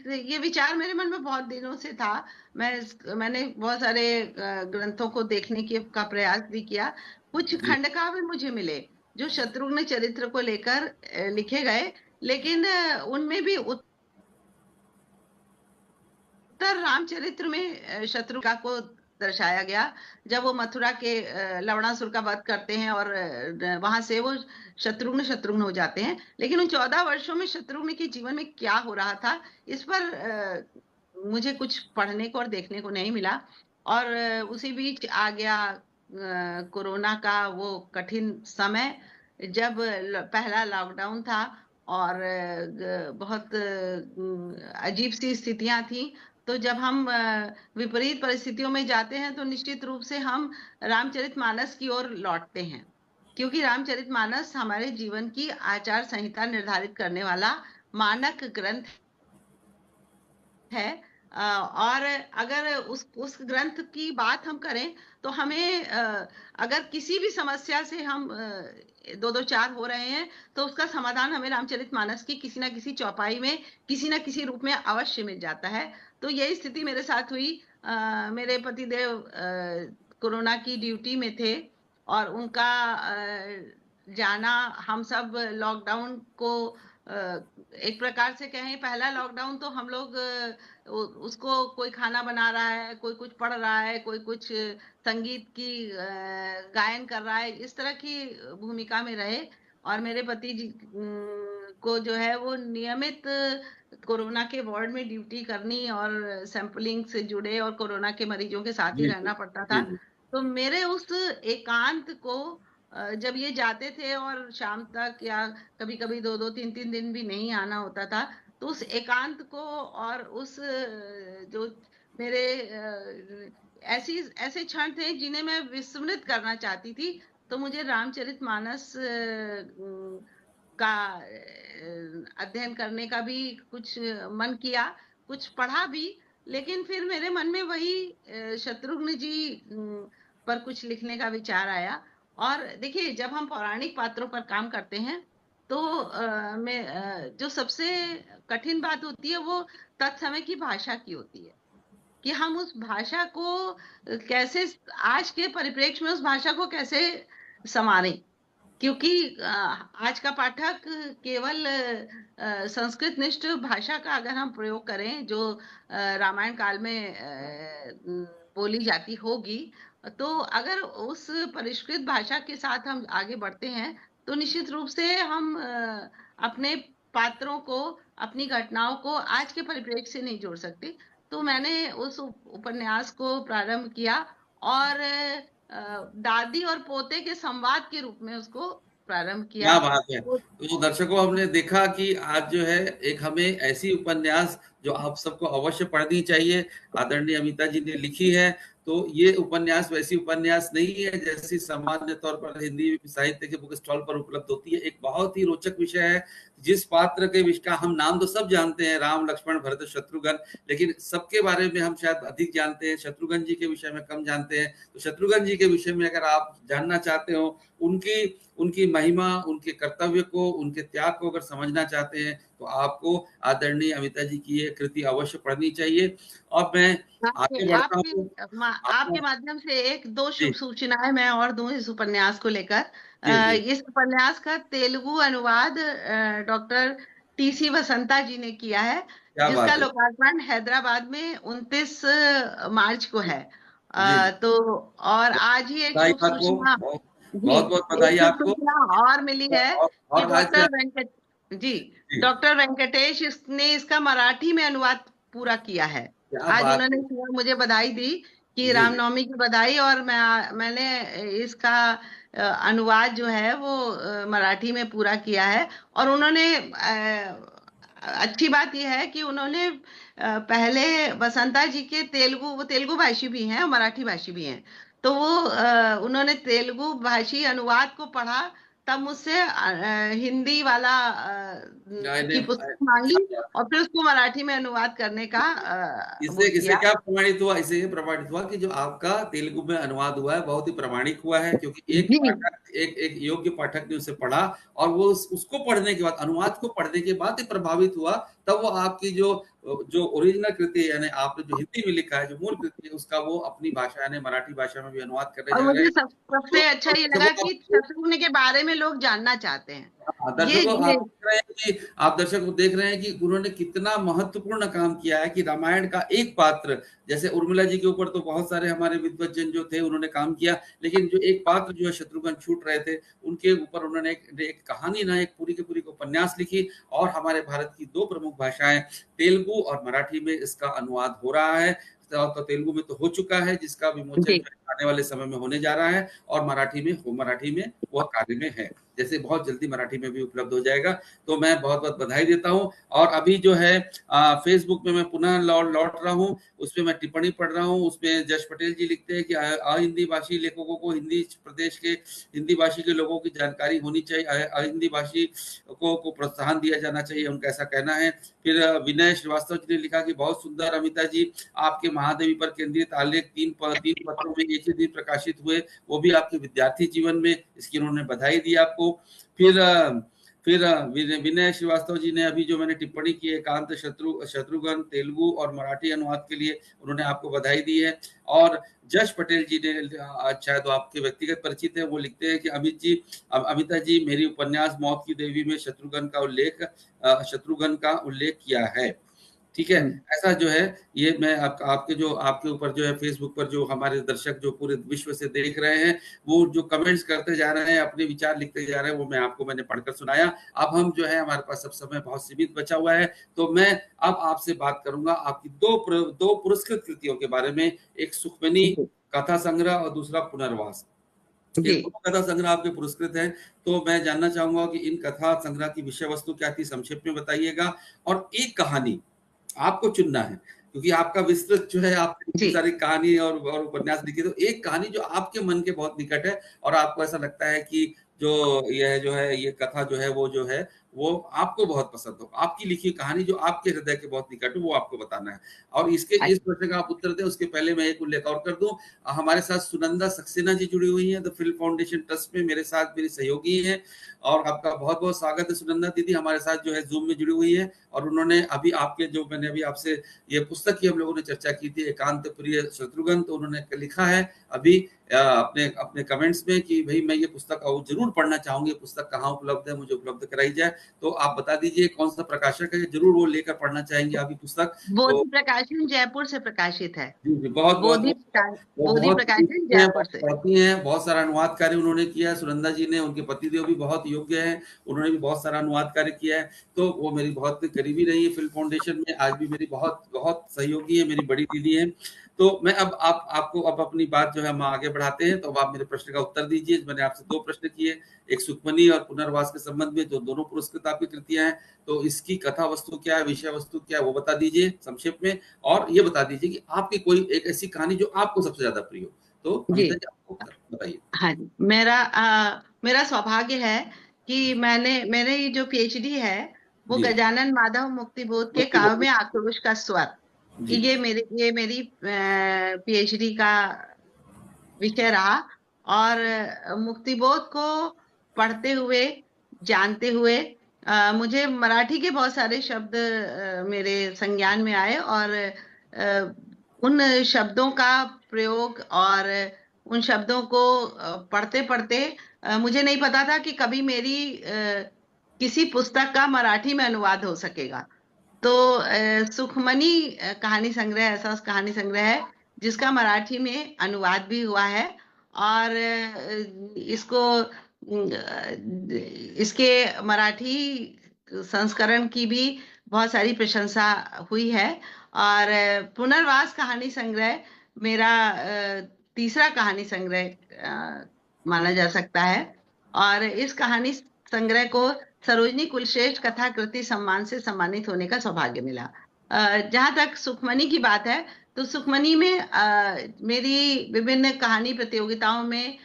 B: ये विचार मेरे मन में बहुत दिनों से था। मैंने बहुत सारे ग्रंथों को देखने का प्रयास भी किया। कुछ
A: जी
B: खंडकाव्य मुझे मिले जो शत्रुघ्न चरित्र को लेकर लिखे गए, लेकिन उनमें भी उत्तर रामचरित्र में शत्रुघ्न को दर्शाया गया, जब वो मथुरा के लवणासुर का वध करते हैं, और वहां से वो शत्रुघ्न शत्रुघ्न हो जाते हैं। लेकिन उन 14 वर्षों में शत्रुघ्न के जीवन में क्या हो रहा था, इस पर मुझे कुछ पढ़ने को और देखने को नहीं मिला। और उसी बीच आ गया कोरोना का वो कठिन समय, जब पहला लॉकडाउन था, और बहुत अजीब सी स्थितियां थी। तो जब हम विपरीत परिस्थितियों में जाते हैं, तो निश्चित रूप से हम रामचरितमानस की ओर लौटते हैं, क्योंकि रामचरितमानस हमारे जीवन की आचार संहिता निर्धारित करने वाला मानक ग्रंथ है। और अगर उस ग्रंथ की बात हम करें, तो हमें अगर किसी भी समस्या से हम दो दो चार हो रहे हैं, तो उसका समाधान हमें रामचरितमानस की किसी ना किसी चौपाई में, किसी ना किसी रूप में अवश्य मिल जाता है। तो यही स्थिति मेरे साथ हुई। मेरे पतिदेव कोरोना की ड्यूटी में थे, और उनका जाना, हम सब लॉकडाउन को एक प्रकार से कहें, पहला लॉकडाउन तो हम लोग उसको, कोई खाना बना रहा है, कोई कुछ पढ़ रहा है, कोई कुछ संगीत की गायन कर रहा है, इस तरह की भूमिका में रहे। और मेरे पति जी को जो है वो नियमित कोरोना के वार्ड में ड्यूटी करनी, और सैंपलिंग से जुड़े और कोरोना के मरीजों के साथ ही
A: जी
B: रहना पड़ता
A: जी
B: था।
A: जी
B: तो मेरे उस एकांत को जब ये जाते थे, और शाम तक या कभी कभी 2 2 3 3 दिन भी नहीं आना होता था, तो उस एकांत को और उस जो मेरे ऐसे क्षण थे जिन्हें मैं विस्मृत करना चाहती थी। तो मुझे रामचरितमानस का अध्ययन करने का भी कुछ मन किया, कुछ पढ़ा भी, लेकिन फिर मेरे मन में वही शत्रुघ्न जी पर कुछ लिखने का विचार आया। और देखिए, जब हम पौराणिक पात्रों पर काम करते हैं तो जो सबसे कठिन बात होती है वो तत्समय की भाषा की होती है, कि हम उस भाषा को कैसे, आज के परिप्रेक्ष्य में उस भाषा को कैसे संवारें। क्योंकि आज का पाठक केवल संस्कृत निष्ठ भाषा का अगर हम प्रयोग करें जो रामायण काल में बोली जाती होगी, तो अगर उस परिष्कृत भाषा के साथ हम आगे बढ़ते हैं तो निश्चित रूप से हम अपने पात्रों को, अपनी घटनाओं को आज के परिप्रेक्ष्य से नहीं जोड़ सकते। तो मैंने उस उपन्यास को प्रारंभ किया और दादी और पोते के संवाद के रूप में उसको प्रारंभ किया।
A: क्या बात है। तो दर्शकों, हमने देखा कि आज जो है एक हमें ऐसी उपन्यास जो आप सबको अवश्य पढ़नी चाहिए, आदरणीय अमिता जी ने लिखी है। तो ये उपन्यास वैसी उपन्यास नहीं है जैसी सामान्य तौर पर हिंदी साहित्य के बुक स्टॉल पर उपलब्ध होती है। एक बहुत ही रोचक विषय है, जिस पात्र के विषय का हम नाम तो सब जानते हैं, राम लक्ष्मण भरत शत्रुघ्न, लेकिन सबके बारे में हम शायद अधिक जानते हैं, शत्रुघ्न जी के विषय में कम जानते हैं। तो शत्रुघ्न जी के विषय में अगर आप जानना चाहते हो, उनकी महिमा, उनके कर्तव्य को, उनके त्याग को अगर समझना चाहते हैं, तो आपको आदरणीय अमिता जी की ये कृति अवश्य पढ़नी चाहिए। और मैं आगे बढ़ता हूँ।
B: आपके माध्यम से एक दो शुभ सूचनाएं मैं और दूं इस उपन्यास को लेकर। इस उपन्यास का तेलुगु अनुवाद डॉक्टर टीसी वसंता जी ने किया है, जिसका लोकार्पण हैदराबाद में 29 मार्च को है। तो और आज ही एक शुभ सूचना,
A: बहुत बधाई आपको,
B: और मिली है कि डॉक्टर वेंकटेश ने इसका मराठी में अनुवाद पूरा किया है। आज उन्होंने मुझे बधाई दी कि रामनवमी की बधाई, और मैंने इसका अनुवाद जो है वो मराठी में पूरा किया है। और उन्होंने अच्छी बात यह है कि उन्होंने पहले वसंता जी के वो तेलुगु भाषी भी हैं और मराठी भाषी भी हैं, तो वो उन्होंने तेलुगु भाषी अनुवाद को पढ़ा, तब मुझसे हिंदी वाला की पुस्तक मांगी और फिर उसको मराठी में अनुवाद करने का
A: इससे क्या प्रमाणित हुआ? इससे ये प्रमाणित हुआ कि जो आपका तेलुगु में अनुवाद हुआ है बहुत ही प्रामाणिक हुआ है, क्योंकि एक योग्य पाठक ने उसे पढ़ा और वो उसको पढ़ने के बाद, अनुवाद को पढ़ने के बाद ही प्रभावित हुआ, तब वो आपकी जो ओरिजिनल कृति है, यानी आपने जो हिंदी में लिखा है, जो मूल कृति है, उसका वो अपनी भाषा यानी मराठी भाषा में भी अनुवाद करने जा रहे हैं।
B: सबसे अच्छा ये लगा कि शत्रुघ्न के बारे में लोग जानना चाहते हैं।
A: आप दर्शक देख रहे हैं कि उन्होंने कितना महत्वपूर्ण काम किया है कि रामायण का एक पात्र, जैसे उर्मिला जी के ऊपर तो बहुत सारे हमारे विद्वज्जन जो थे उन्होंने काम किया, लेकिन जो एक पात्र जो है शत्रुघ्न छूट रहे थे, उनके ऊपर उन्होंने एक कहानी ना, एक पूरी की पूरी उपन्यास लिखी। और हमारे भारत की दो प्रमुख भाषाएं तेलुगु और मराठी में इसका अनुवाद हो रहा है। तो तेलुगु में तो हो चुका है, जिसका विमोचन आने वाले समय में होने जा रहा है, और मराठी में वह कार्य में है, जैसे बहुत जल्दी मराठी में भी उपलब्ध हो जाएगा। तो मैं बहुत बहुत बधाई देता हूं। और अभी जो है फेसबुक पे मैं पुनः लौट रहा हूं, उसपे मैं टिप्पणी पढ़ रहा हूं। उसमें जश पटेल जी लिखते हैं कि अहिंदी भाषी लेखकों को हिंदी प्रदेश के हिंदी भाषी के लोगों की जानकारी होनी चाहिए, अहिंदी भाषी को प्रोत्साहन दिया जाना चाहिए, उनका ऐसा कहना है। फिर विनय श्रीवास्तव जी ने लिखा कि बहुत सुंदर अमिता जी, आपके महादेवी पर केंद्रित आलेख 3 पत्रों में एक ही दिन प्रकाशित हुए, वो भी आपके विद्यार्थी जीवन में, इसकी उन्होंने बधाई दी आपको। फिर विनय श्रीवास्तव जी ने अभी जो मैंने टिप्पणी की है एकांत शत्रुघ्न तेलुगु और मराठी अनुवाद के लिए, उन्होंने आपको बधाई दी है। और जश पटेल जी ने, शायद तो आपके व्यक्तिगत परिचित है, वो लिखते हैं कि अमिता जी, मेरी उपन्यास मौत की देवी में शत्रुघ्न का उल्लेख किया है। ठीक है, ऐसा जो है ये मैं आपके ऊपर जो है फेसबुक पर जो हमारे दर्शक जो पूरे विश्व से देख रहे हैं, वो जो कमेंट्स करते जा रहे हैं, अपने विचार लिखते जा रहे हैं, वो मैंने पढ़कर सुनाया। अब हम जो है, हमारे पास सब समय बहुत सीमित बचा हुआ है, तो मैं अब आपसे बात करूंगा आपकी दो पुरस्कृत कृतियों के बारे में, एक सुखमनी कथा संग्रह और दूसरा पुनर्वास। कथा संग्रह आपके पुरस्कृत है, तो मैं जानना चाहूंगा कि इन कथा संग्रह की विषय वस्तु क्या थी, संक्षेप में बताइएगा। और एक कहानी आपको चुनना है, क्योंकि आपका विस्तृत जो है, आपने इतनी
B: जी
A: सारी कहानी और उपन्यास लिखे, तो एक कहानी जो आपके मन के बहुत निकट है और आपको ऐसा लगता है कि जो यह जो है, ये कथा जो है वो आपको बहुत पसंद हो, आपकी लिखी कहानी जो आपके हृदय के बहुत निकट हो, वो आपको बताना है। और इसके इस
B: अच्छा
A: प्रश्न का आप उत्तर दें उसके पहले मैं एक उल्लेख और कर दूं, हमारे साथ सुनंदा सक्सेना जी जुड़ी हुई हैं द फिल्म फाउंडेशन ट्रस्ट में, मेरे साथ मेरी सहयोगी हैं, और आपका बहुत बहुत स्वागत है सुनंदा दीदी, हमारे साथ जो है जूम में जुड़ी हुई है। और उन्होंने अभी आपके जो मैंने अभी आपसे ये पुस्तक की हम लोगों ने चर्चा की थी, एकांत प्रिय शत्रुघ्न, तो उन्होंने लिखा है अभी अपने अपने कमेंट्स में कि भाई मैं ये पुस्तक जरूर पढ़ना चाहूंगी, पुस्तक कहाँ उपलब्ध है, मुझे उपलब्ध कराई जाए। तो आप बता दीजिए कौन सा प्रकाशक है, जरूर वो लेकर पढ़ना चाहेंगे आप ये पुस्तक। तो
B: बोधि प्रकाशन जयपुर से प्रकाशित है।
A: जी, जी, बहुत बहुत
B: बोधि
A: वो
B: बोधि
A: बहुत
B: प्रकाशन
A: हैं,
B: जयपुर
A: बहुत
B: से।
A: पढ़ती हैं, बहुत सारा अनुवाद कार्य उन्होंने किया है, सुनंदा जी ने, उनके पतिदेव भी बहुत योग्य हैं, उन्होंने भी बहुत सारा अनुवाद कार्य किया है। तो वो मेरी बहुत करीबी रही है फिल्म फाउंडेशन में, आज भी मेरी बहुत बहुत सहयोगी है, मेरी बड़ी दीदी है। तो मैं अब आपको अब अपनी बात जो है हम आगे बढ़ाते हैं, तो अब आप मेरे प्रश्न का उत्तर दीजिए। मैंने आपसे 2 प्रश्न किए, एक सुखमनी और पुनर्वास के संबंध में, जो दोनों पुरस्कृत आपकी कृतियां हैं, तो इसकी कथा वस्तु क्या है, विषय वस्तु क्या है, वो बता दीजिए संक्षेप में। और ये बता दीजिए कि आपकी कोई एक ऐसी कहानी जो आपको सबसे ज्यादा प्रिय हो। तो
B: जी
A: अमिता जी, आपको बताइए।
B: हाँ जी, मेरा सौभाग्य है कि मैंने ये जो पीएचडी है वो
A: जी,
B: गजानन माधव मुक्तिबोध के
A: मुक्ति
B: काव्य
A: बोध।
B: में आक्रोश का स्वर,
A: जी,
B: ये मेरी पीएचडी का विषय रहा। और मुक्तिबोध को पढ़ते हुए, जानते हुए, मुझे मराठी के बहुत सारे शब्द मेरे संज्ञान में आए, और उन शब्दों का प्रयोग और उन शब्दों को पढ़ते पढ़ते मुझे नहीं पता था कि कभी मेरी किसी पुस्तक का मराठी में अनुवाद हो सकेगा। तो सुखमनी कहानी संग्रह ऐसा कहानी संग्रह है जिसका मराठी में अनुवाद भी हुआ है, और इसके मराठी संस्करण की भी बहुत सारी प्रशंसा हुई है। और पुनर्वास कहानी संग्रह मेरा तीसरा कहानी संग्रह माना जा सकता है, और इस कहानी संग्रह को सरोजनी कुलश्रेष्ठ कथा कृति सम्मान से सम्मानित होने का सौभाग्य मिला। जहां तक सुखमनी की बात है, तो सुखमनी में मेरी विभिन्न कहानी प्रतियोगिताओं में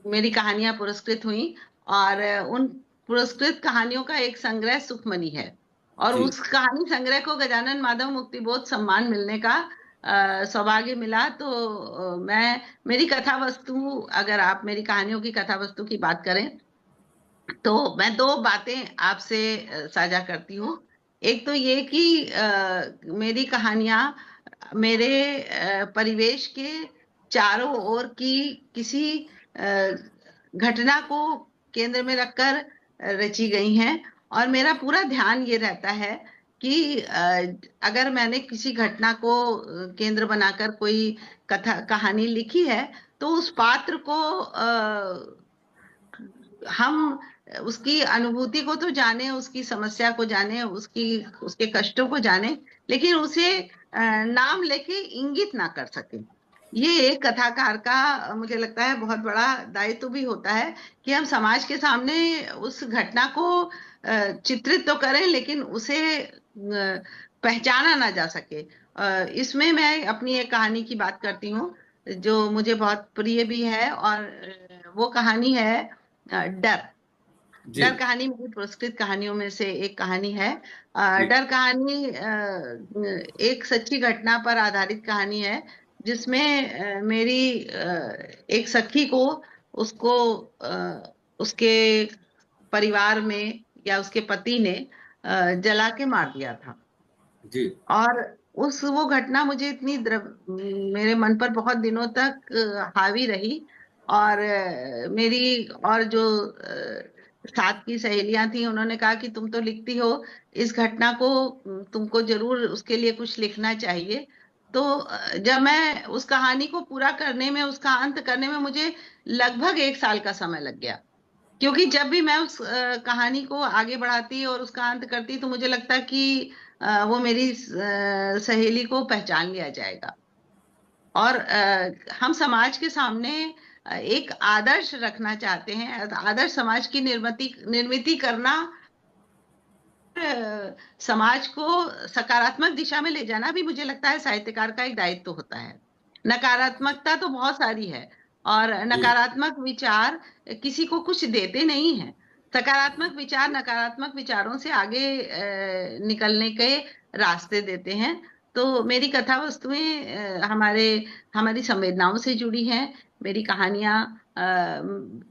B: मेरी कहानियां पुरस्कृत हुई, और उन पुरस्कृत कहानियों का एक संग्रह सुखमनी है, और
A: जी,
B: उस कहानी संग्रह को गजानन माधव मुक्तिबोध सम्मान मिलने का सौभाग्य मिला। तो मेरी कथा वस्तु, अगर आप मेरी कहानियों की कथा वस्तु की बात करें, तो मैं 2 बातें आपसे साझा करती हूँ। एक तो ये कि मेरी कहानियां मेरे परिवेश के चारों ओर की किसी घटना को केंद्र में रखकर रची गई हैं, और मेरा पूरा ध्यान ये रहता है कि अगर मैंने किसी घटना को केंद्र बनाकर कोई कथा कहानी लिखी है, तो उस पात्र को हम उसकी अनुभूति को तो जाने, उसकी समस्या को जाने, उसके कष्टों को जाने, लेकिन उसे नाम लेके इंगित ना कर सके। ये एक कथाकार का मुझे लगता है बहुत बड़ा दायित्व भी होता है कि हम समाज के सामने उस घटना को चित्रित तो करें, लेकिन उसे पहचाना ना जा सके। इसमें मैं अपनी एक कहानी की बात करती हूँ जो मुझे बहुत प्रिय भी है, और वो कहानी है डर।
A: जी,
B: डर कहानी मेरी पुरस्कृत कहानियों में से एक कहानी है।
A: जी,
B: डर कहानी एक सच्ची घटना पर आधारित कहानी है, जिसमें मेरी एक सखी को, उसको उसके परिवार में या उसके पति ने जला के मार दिया था।
A: जी,
B: और वो घटना मुझे मेरे मन पर बहुत दिनों तक हावी रही। और मेरी और जो साथ की सहेलियां थी, उन्होंने कहा कि तुम तो लिखती हो, इस घटना को तुमको जरूर उसके लिए कुछ लिखना चाहिए। तो जब मैं उस कहानी को पूरा करने में, उसका अंत करने में, मुझे लगभग 1 साल का समय लग गया, क्योंकि जब भी मैं उस कहानी को आगे बढ़ाती और उसका अंत करती, तो मुझे लगता कि वो मेरी सहेली को पहचान लिया जाएगा। और हम समाज के सामने एक आदर्श रखना चाहते हैं, आदर्श समाज की निर्मिति करना समाज को सकारात्मक दिशा में ले जाना भी मुझे लगता है साहित्यकार का एक दायित्व होता है। नकारात्मकता तो बहुत सारी है, और नकारात्मक विचार किसी को कुछ देते नहीं है। सकारात्मक विचार नकारात्मक विचारों से आगे निकलने के रास्ते देते हैं। तो मेरी कथा वस्तुएं हमारी संवेदनाओं से जुड़ी हैं। मेरी कहानियां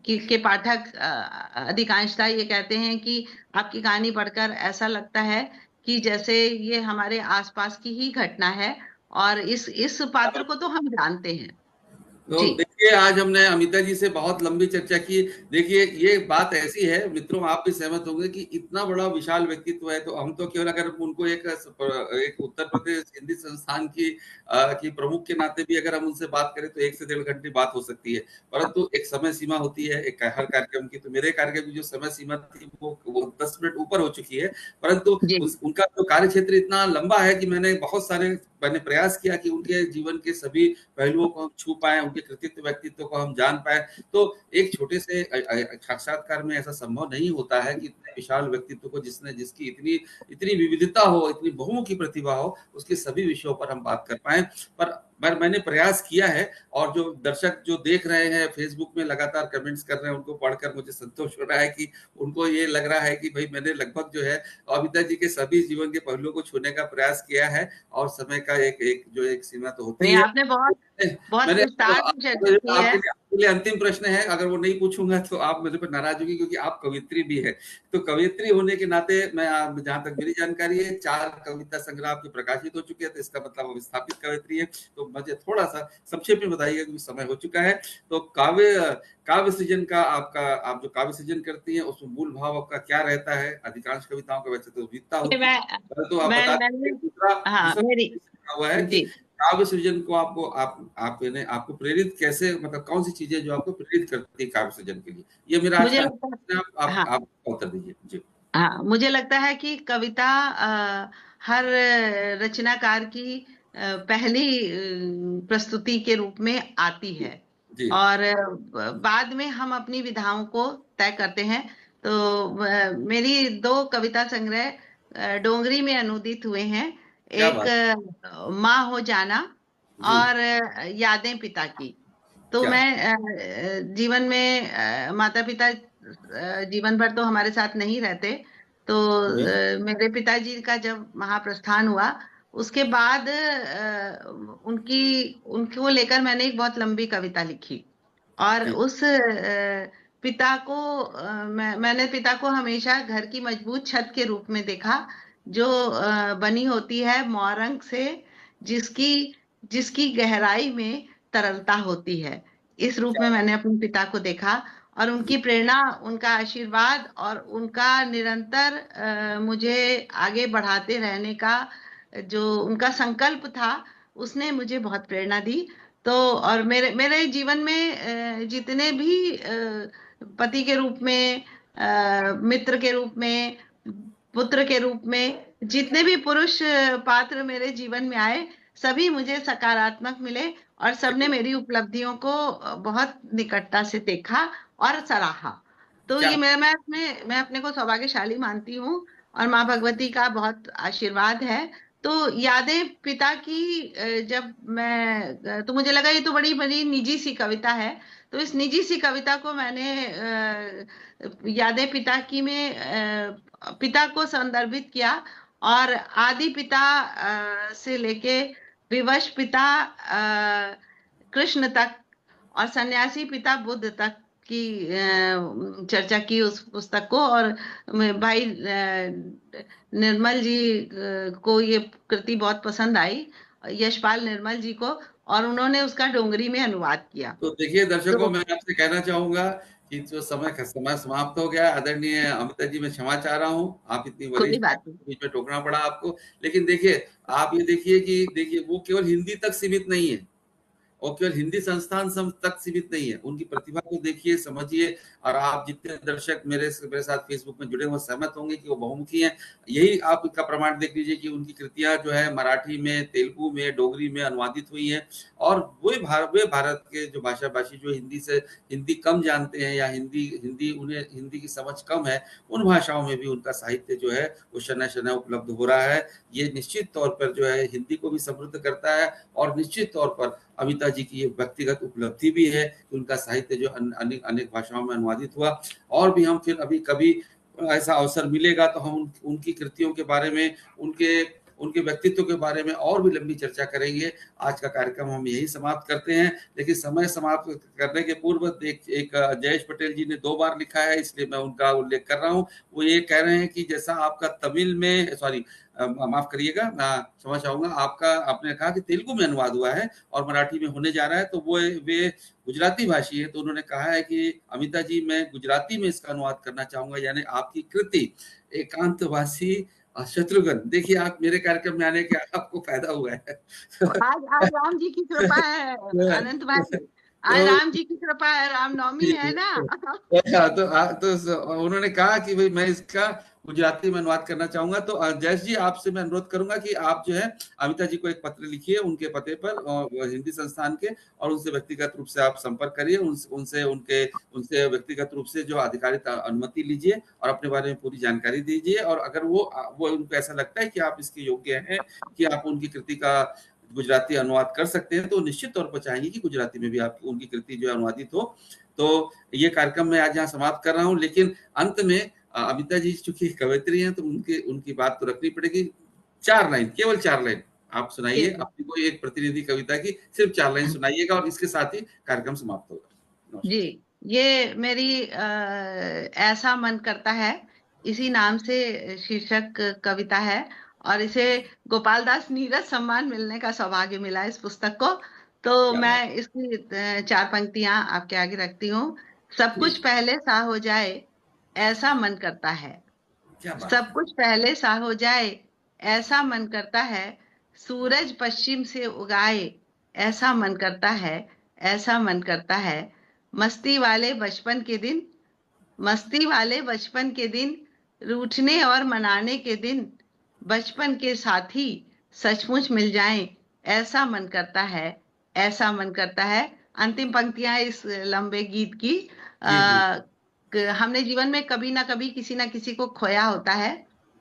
B: के पाठक अधिकांशतः ये कहते हैं कि आपकी कहानी पढ़कर ऐसा लगता है कि जैसे ये हमारे आसपास की ही घटना है, और इस पात्र को तो हम जानते हैं।
A: तो देखिए, आज हमने अमिता जी से बहुत लंबी चर्चा की। देखिए, ये बात ऐसी है मित्रों, आप भी सहमत होंगे कि इतना बड़ा विशाल व्यक्तित्व है, तो हम तो केवल अगर उनको एक उत्तर प्रदेश हिंदी संस्थान की प्रमुख के नाते भी अगर हम उनसे बात करें तो 1 से 1.5 घंटे बात हो सकती है, परंतु एक समय सीमा होती है एक हर कार्यक्रम की। तो मेरे कार्यक्रम की जो समय सीमा थी वो 10 मिनट ऊपर हो चुकी है, परंतु उनका जो कार्य क्षेत्र इतना लंबा है कि मैंने प्रयास किया कि उनके जीवन के सभी पहलुओं को हम छू पाए, उनके कृतित्व व्यक्तित्व को हम जान पाए। तो एक छोटे से साक्षात्कार में ऐसा संभव नहीं होता है कि इतने विशाल व्यक्तित्व को जिसकी इतनी विविधता हो, इतनी बहुमुखी प्रतिभा हो, उसके सभी विषयों पर हम बात कर पाए। पर मैंने प्रयास किया है, और जो दर्शक जो देख रहे हैं फेसबुक में लगातार कमेंट्स कर रहे हैं, उनको पढ़कर मुझे संतोष हो रहा है कि उनको ये लग रहा है कि भाई मैंने लगभग जो है अमिता जी के सभी जीवन के पहलुओं को छूने का प्रयास किया है, और समय का एक सीमा तो होती है।
B: आपने बहुत विस्तार से चर्चा की है।
A: आपके लिए अंतिम प्रश्न है, अगर वो नहीं पूछूंगा तो आप मेरे पर नाराज होगी, क्योंकि आप कवियत्री भी है। तो कवियत्री होने के नाते मैं, जहां तक मेरी जानकारी है, 4 कविता संग्रह आपके प्रकाशित हो चुके हैं, तो इसका मतलब वो स्थापित कवियत्री है। तो मुझे थोड़ा सा संक्षेप में बताइएगा, क्योंकि समय हो चुका है। तो काव्य सृजन का आप जो काव्य सृजन करती हैं, उसमें मूल भाव आपका क्या रहता है? अधिकांश कविताओं का वैसे तो विविधता होती है, तो आप बता दूसरा हुआ है कि काव्य सृजन को आपको प्रेरित कैसे, मतलब कौन सी चीजें जो आपको प्रेरित करती है काव्य सृजन के लिए? ये मेरा आज का आप उत्तर दीजिए जी।
B: हाँ, मुझे लगता है कि कविता हर रचनाकार की पहली प्रस्तुति के रूप में आती है, और बाद में हम अपनी विधाओं को तय करते हैं। तो मेरी 2 कविता संग्रह डोंगरी में अनुदित हुए हैं, एक माँ हो जाना और यादें पिता की। तो मैं जीवन में माता पिता जीवन भर तो हमारे साथ नहीं रहते, तो मेरे पिताजी का जब महाप्रस्थान हुआ, उसके बाद उनको लेकर मैंने एक बहुत लंबी कविता लिखी। और उस पिता को मैंने पिता को हमेशा घर की मजबूत छत के रूप में देखा, जो बनी होती है मोरंग से, जिसकी गहराई में तरलता होती है। इस रूप में मैंने अपने पिता को देखा, और उनकी प्रेरणा, उनका आशीर्वाद और उनका निरंतर मुझे आगे बढ़ाते रहने का जो उनका संकल्प था, उसने मुझे बहुत प्रेरणा दी। तो और मेरे जीवन में जितने भी पति के रूप में, मित्र के रूप में, पुत्र के रूप में जितने भी पुरुष पात्र मेरे जीवन में आए, सभी मुझे सकारात्मक मिले, और सबने मेरी उपलब्धियों को बहुत निकटता से देखा और सराहा। तो ये मैं अपने को सौभाग्यशाली मानती हूँ, और माँ भगवती का बहुत आशीर्वाद है। तो यादें पिता की तो मुझे लगा ये तो बड़ी बड़ी निजी सी कविता है, तो इस निजी सी कविता को मैंने यादें पिता की में पिता को संदर्भित किया, और आदि पिता से लेके विवश पिता कृष्ण तक, और सन्यासी पिता बुद्ध तक की चर्चा की उस पुस्तक को। और भाई निर्मल जी को ये कृति बहुत पसंद आई, यशपाल निर्मल जी को, और उन्होंने उसका डोंगरी में अनुवाद किया।
A: तो देखिए दर्शकों, मैं आपसे कहना चाहूंगा कि जो समय समाप्त हो गया। आदरणीय अमिता जी, मैं क्षमा चाह रहा हूँ, आप इतनी वरिष्ठ बीच में टोकना पड़ा आपको। लेकिन देखिए, आप ये देखिए कि वो केवल हिंदी तक सीमित नहीं है, और केवल हिंदी संस्थान तक सीमित नहीं है, उनकी प्रतिभा को देखिए, समझिए। और आप जितने दर्शक मेरे साथ फेसबुक में जुड़े हुए सहमत होंगे कि वो बहुमुखी हैं। यही आप इसका प्रमाण देख लीजिए कि उनकी कृतियां जो है मराठी में, तेलुगु में, डोगरी में अनुवादित हुई हैं। और वे भारत के जो भाषाभाषी जो हिंदी कम जानते हैं, या उन्हें हिंदी की समझ कम है, उन भाषाओं में भी उनका साहित्य जो है वो शनय उपलब्ध हो रहा है। ये निश्चित तौर पर जो है हिंदी को भी समृद्ध करता है, और निश्चित तौर पर अमिता जी की ये व्यक्तिगत उपलब्धि भी है कि उनका साहित्य जो अनेक भाषाओं में अनुवादित हुआ। और भी हम फिर अभी कभी ऐसा अवसर मिलेगा तो हम उनकी कृतियों के बारे में, उनके व्यक्तित्व के बारे में और भी लंबी चर्चा करेंगे। आज का कार्यक्रम हम यही समाप्त करते हैं, लेकिन समय समाप्त करने के पूर्व एक जयेश पटेल जी ने 2 बार लिखा है, इसलिए मैं उनका उल्लेख कर रहा हूँ। वो ये कह रहे हैं कि जैसा आपका तमिल में, सॉरी माफ करिएगा, मैं क्षमा चाहूंगा, आपने कहा कि तेलुगु में अनुवाद हुआ है और मराठी में होने जा रहा है, तो वे गुजराती भाषी है, तो उन्होंने कहा है कि अमिता जी मैं गुजराती में इसका अनुवाद करना चाहूंगा, यानी आपकी कृति एकांतवासी शत्रुघ्न। देखिए, आप मेरे कार्यक्रम में आने के आपको फायदा हुआ है।
B: आज राम जी की कृपा है अनंत भाई, आज राम जी की कृपा है, रामनवमी है ना।
A: तो उन्होंने कहा कि भाई मैं इसका गुजराती में अनुवाद करना चाहूंगा। तो जयेश जी, आपसे मैं अनुरोध करूंगा कि आप जो है अमिता जी को एक पत्र लिखिए उनके पते पर, और हिंदी संस्थान के, और उनसे व्यक्तिगत रूप से आप संपर्क करिए, उनसे व्यक्तिगत रूप से जो आधिकारिक अनुमति लीजिए और अपने बारे में पूरी जानकारी दीजिए। और अगर वो उनको ऐसा लगता है कि आप इसके योग्य हैं कि आप उनकी कृति का गुजराती अनुवाद कर सकते हैं, तो निश्चित तौर पर चाहेंगे कि गुजराती में भी आप उनकी कृति जो अनुवादित हो। तो ये कार्यक्रम मैं आज यहाँ समाप्त कर रहा हूँ, लेकिन अंत में अमिता जी चूंकि कवयित्री हैं तो उनकी बात तो रखनी पड़ेगी। 4 लाइन, केवल 4 लाइन आप सुनाइए अपनी कोई एक प्रतिनिधि कविता की, सिर्फ 4 लाइन सुनाइएगा, और इसके साथ ही कार्यक्रम समाप्त होगा।
B: जी, ये मेरी ऐसा मन करता है, इसी नाम से शीर्षक कविता है, और इसे गोपाल दास नीरज सम्मान मिलने का सौभाग्य मिला इस पुस्तक को। तो मैं इसकी 4 पंक्तियां आपके आगे रखती हूँ। सब कुछ पहले सा हो जाए ऐसा मन करता है, सब कुछ पहले सा हो जाए ऐसा मन करता है, सूरज पश्चिम से उगाए ऐसा मन करता है, ऐसा मन करता है। मस्ती वाले बचपन के दिन, मस्ती वाले बचपन के दिन, रूठने और मनाने के दिन, बचपन के साथी सचमुच मिल जाएं ऐसा मन करता है, ऐसा मन करता है। अंतिम पंक्तियां इस लंबे गीत की। हमने जीवन में कभी ना कभी किसी ना किसी को खोया होता है।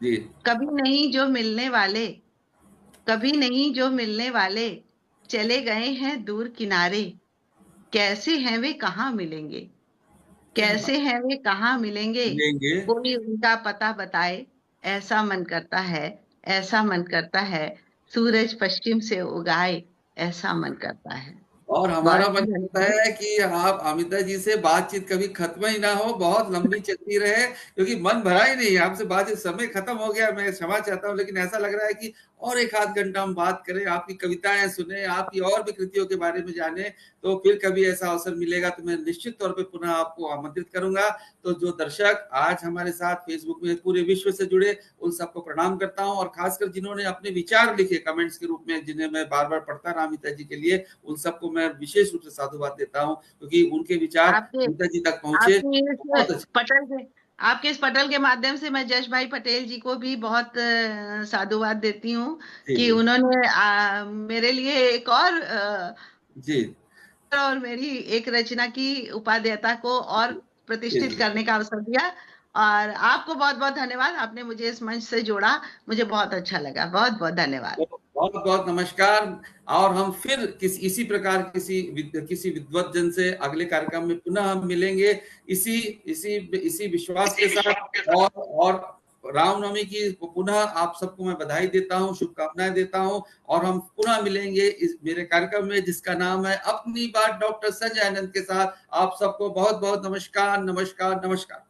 B: कभी नहीं जो मिलने वाले, कभी नहीं जो मिलने वाले, चले गए हैं दूर किनारे, कैसे हैं वे कहाँ मिलेंगे, कैसे हैं वे कहाँ मिलेंगे, कोई उनका पता बताए ऐसा मन करता है, ऐसा मन करता है। सूरज पश्चिम से उगाए ऐसा मन करता है।
A: और हमारा मन करता है कि आप अमिता जी से बातचीत कभी खत्म ही ना हो, बहुत लंबी चलती रहे, क्योंकि मन भरा ही नहीं है आपसे बातचीत। समय खत्म हो गया, मैं क्षमा चाहता हूँ, लेकिन ऐसा लग रहा है कि और 1 आध घंटा हम बात करें, आपकी कविताएं सुने, आपकी और भी कृतियों के बारे में जाने। तो फिर कभी ऐसा अवसर मिलेगा तो मैं निश्चित तौर पे पुनः आपको आमंत्रित करूंगा। तो जो दर्शक आज हमारे साथ फेसबुक में पूरे विश्व से जुड़े, उन सबको प्रणाम करता हूं, और खासकर जिन्होंने अपने विचार लिखे कमेंट्स के रूप में, जिन्हें मैं बार बार पढ़ता रहा अमिता जी के लिए, उन सबको मैं विशेष रूप से साधुवाद देता हूं, क्योंकि उनके विचार अमिता जी तक पहुंचे।
B: आपके इस पटल के माध्यम से मैं जश भाई पटेल जी को भी बहुत साधुवाद देती हूँ कि उन्होंने मेरे लिए एक और और मेरी एक रचना की उपादेयता को और प्रतिष्ठित करने का अवसर दिया। और आपको बहुत बहुत धन्यवाद, आपने मुझे इस मंच से जोड़ा, मुझे बहुत अच्छा लगा। बहुत बहुत धन्यवाद।
A: बहुत बहुत नमस्कार। और हम फिर इसी प्रकार किसी विद्वत जन से अगले कार्यक्रम में पुनः हम मिलेंगे, इसी विश्वास के साथ। और रामनवमी की पुनः आप सबको मैं बधाई देता हूँ, शुभकामनाएं देता हूँ, और हम पुनः मिलेंगे इस मेरे कार्यक्रम में जिसका नाम है अपनी बात डॉक्टर संजय आनंद के साथ। आप सबको बहुत बहुत नमस्कार, नमस्कार, नमस्कार।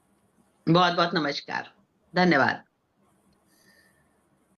B: बहुत बहुत नमस्कार, धन्यवाद।